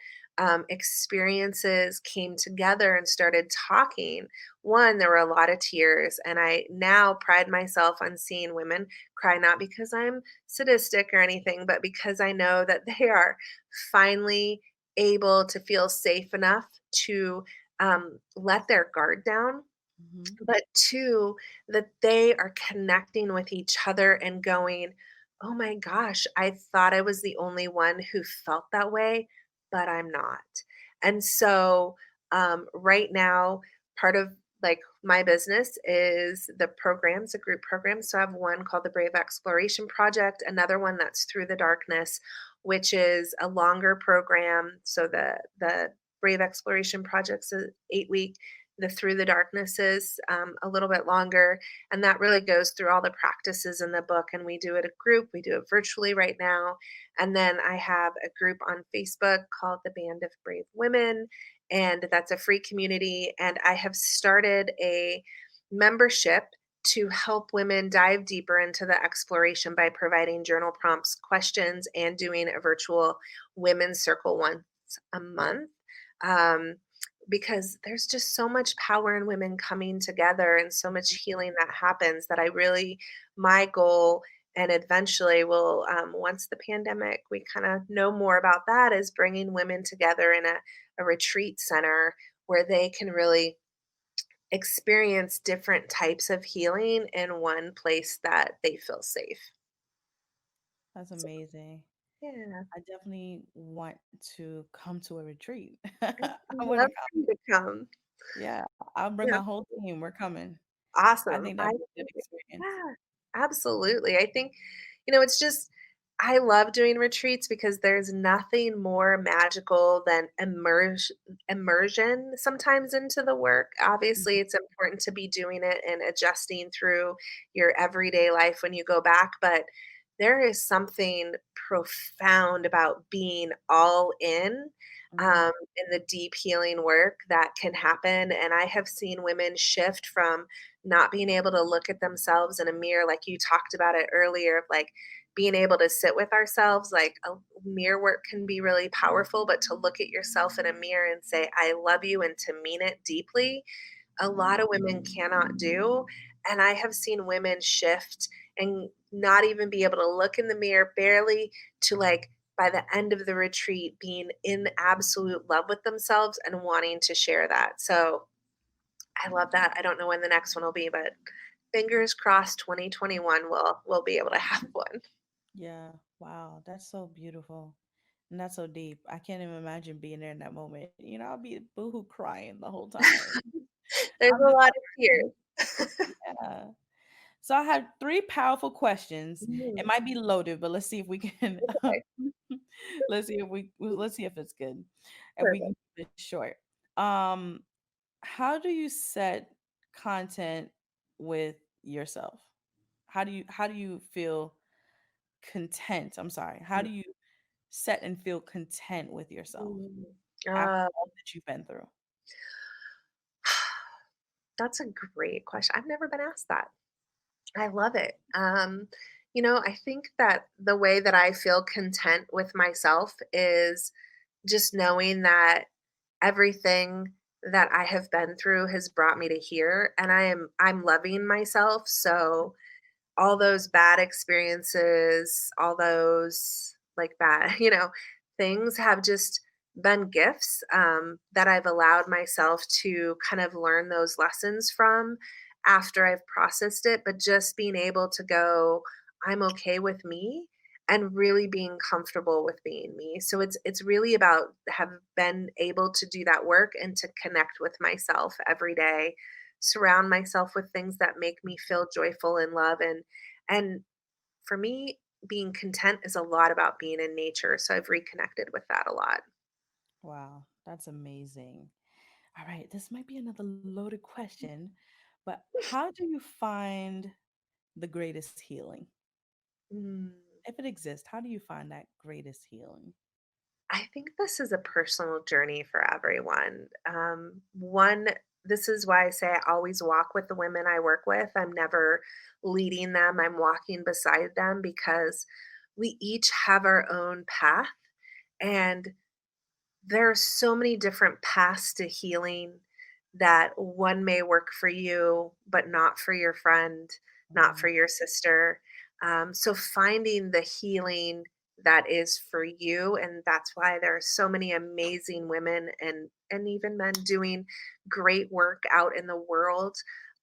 experiences came together and started talking. One, there were a lot of tears, and I now pride myself on seeing women cry, not because I'm sadistic or anything, but because I know that they are finally able to feel safe enough to let their guard down, Mhm. but two, that they are connecting with each other and going, oh my gosh, I thought I was the only one who felt that way, but I'm not. And so, right now, part of like my business is the programs, a group program. So I have one called the Brave Exploration Project, another one that's Through the Darkness, which is a longer program. So the Brave Exploration Project's a 8 week, the Through the Darkness is a little bit longer. And that really goes through all the practices in the book. And we do it a group, we do it virtually right now. And then I have a group on Facebook called the Band of Brave Women. And that's a free community. And I have started a membership to help women dive deeper into the exploration by providing journal prompts, questions, and doing a virtual women's circle once a month. Um, because there's just so much power in women coming together and so much healing that happens that I really, my goal, and eventually will, once the pandemic, we kind of know more about that, is bringing women together in a retreat center where they can really experience different types of healing in one place that they feel safe. That's So, amazing. yeah, I definitely want to come to a retreat. I'd I want to love come. for you to come. Yeah, I'll bring Yeah, my whole team. We're coming. I awesome. think I that'd be a good think experience. yeah, absolutely. I think, it's just I love doing retreats because there's nothing more magical than immersion sometimes into the work. Obviously, it's important to be doing it and adjusting through your everyday life when you go back, but there is something profound about being all in Hmm. in the deep healing work that can happen. And I have seen women shift from not being able to look at themselves in a mirror, like you talked about it earlier, of like being able to sit with ourselves. Like a mirror work can be really powerful, but to look at yourself in a mirror and say, I love you, and to mean it deeply, a lot of women cannot do. And I have seen women shift and not even be able to look in the mirror barely, to like by the end of the retreat being in absolute love with themselves and wanting to share that. So I love that. I don't know when the next one will be, but fingers crossed 2021 will be able to have one. Yeah. Wow. That's so beautiful. And that's so deep. I can't even imagine being there in that moment. I'll be boohoo crying the whole time. There's I'm a just lot of like, tears. yeah. So I have three powerful questions. It Mm, might be loaded, but let's see if we can. okay, Let's see if it's good. If we can perfect. keep it short. Um, how do you set content with yourself? How do you feel content? I'm sorry. How do you set and feel content with yourself Mm. after Uh, all that you've been through? that's a great question. I've never been asked that. I love it. I think that the way that I feel content with myself is just knowing that everything that I have been through has brought me to here, and I'm loving myself. So all those bad experiences, all those like bad, things have just been gifts, that I've allowed myself to kind of learn those lessons from after I've processed it. But just being able to go, I'm okay with me, and really being comfortable with being me. So it's really about have been able to do that work and to connect with myself every day, surround myself with things that make me feel joyful and love. And for me, being content is a lot about being in nature, so I've reconnected with that a lot. Wow, that's amazing. All right, this might be another loaded question, but how do you find the greatest healing? Mm, If it exists, how do you find that greatest healing? I think this is a personal journey for everyone. This is why I say I always walk with the women I work with. I'm never leading them, I'm walking beside them, because we each have our own path. And there are so many different paths to healing, that one may work for you, but not for your friend, not Mm, for your sister. So finding the healing that is for you, and that's why there are so many amazing women and even men doing great work out in the world,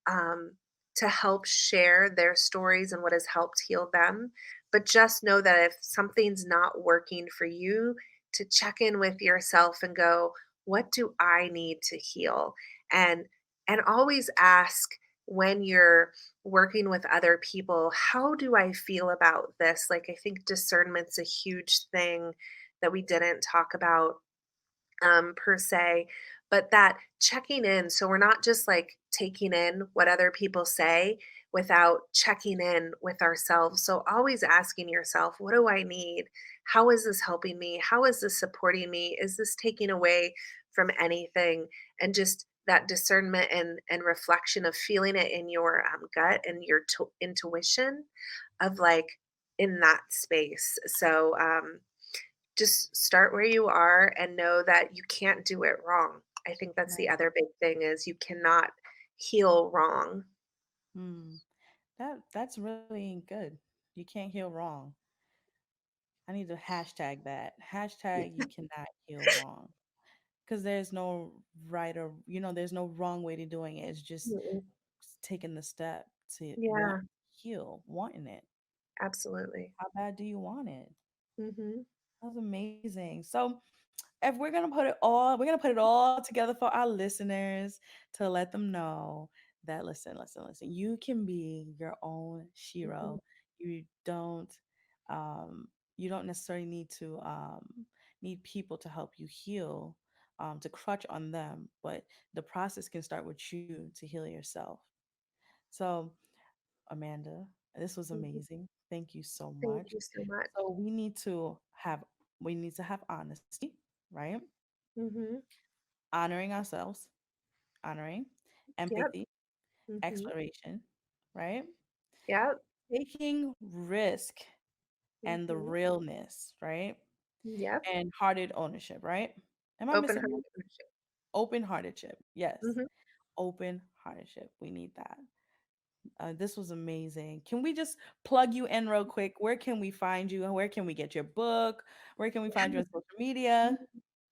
um, to help share their stories and what has helped heal them. But just know that if something's not working for you, to check in with yourself and go, what do I need to heal? And and always ask, when you're working with other people, how do I feel about this? Like, I think discernment's a huge thing that we didn't talk about, per se, but that checking in. So we're not just like taking in what other people say without checking in with ourselves. So always asking yourself, what do I need? How is this helping me? How is this supporting me? Is this taking away from anything? And just that discernment and reflection of feeling it in your gut and your intuition of like in that space. So, just start where you are and know that you can't do it wrong. I think that's the right. other big thing, is you cannot heal wrong. Hmm. That's really good. You can't heal wrong. I need to hashtag that. Hashtag you cannot heal wrong. Because there's no right or there's no wrong way to doing it. It's just Mm-mm. taking the step to want Yeah, heal, wanting it. absolutely. How bad do you want it? Mhm. That's amazing. So if we're gonna put it all together for our listeners to let them know that listen, you can be your own Mhm. Shiro. You don't um you don't necessarily need people to help you heal, to crutch on them, but the process can start with you to heal yourself. So Amanda, this was Mhm. amazing. Thank you so Thank much. you so much. So we need to have honesty, right? Mhm. honoring ourselves, honoring, Yep. empathy, Mhm. exploration, right? Yep. Taking risk and the Mhm. realness, right? Yep. And hearted ownership, right? Am I missing Open-hearted one? ownership. Open heartedship. Yes. Mhm. Open heartedship. We need that. This was amazing. Can we just plug you in real quick? Where can we find you? Where can we get your book? Where can we find you on social Yeah. media?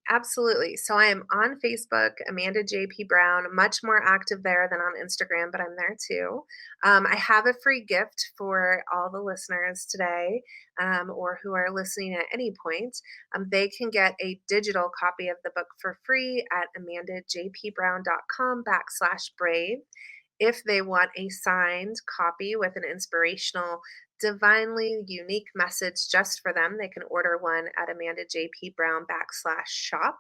Absolutely. So I am on Facebook, Amanda JP Brown, much more active there than on Instagram, but I'm there too. I have a free gift for all the listeners today, or who are listening at any point. They can get a digital copy of the book for free at amandajpbrown.com/brave. If they want a signed copy with an inspirational, divinely unique message just for them, they can order one at amandajpbrown.com/shop.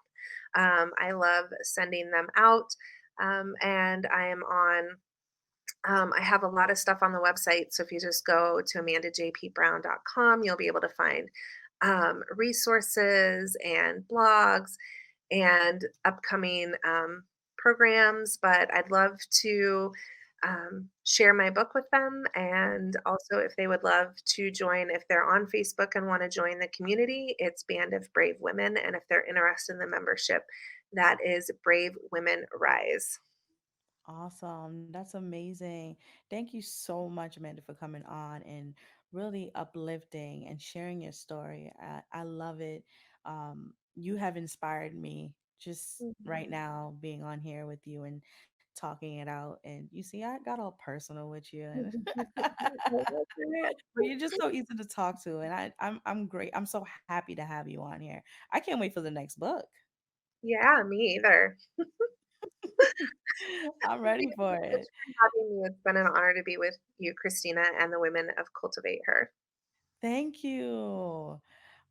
I love sending them out. And I am on, I have a lot of stuff on the website. So if you just go to amandajpbrown.com, you'll be able to find resources and blogs and upcoming programs. But I'd love to share my book with them. And also, if they would love to join, if they're on Facebook and want to join the community, it's Band of Brave Women. And if they're interested in the membership, that is Brave Women Rise. Awesome. That's amazing. Thank you so much, Amanda, for coming on and really uplifting and sharing your story. I love it. You have inspired me just right Mhm. now being on here with you and talking it out. And you see, I got all personal with you, and I love it. but you're just so easy to talk to. And I'm great. I'm so happy to have you on here. I can't wait for the next book. Yeah, me either. I'm Thank you ready for so much it. for having me. It's been an honor to be with you, Christina, and the women of Cultivate Her. Thank you.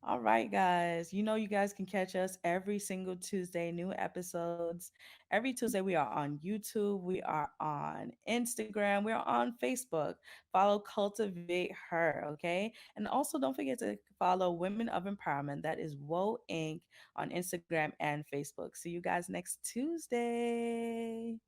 All right, guys. You know, you guys can catch us every single Tuesday, new episodes. Every Tuesday, we are on YouTube, we are on Instagram, we are on Facebook. Follow Cultivate Her, okay? And also, don't forget to follow Women of Empowerment. That is WOE Inc. on Instagram and Facebook. See you guys next Tuesday.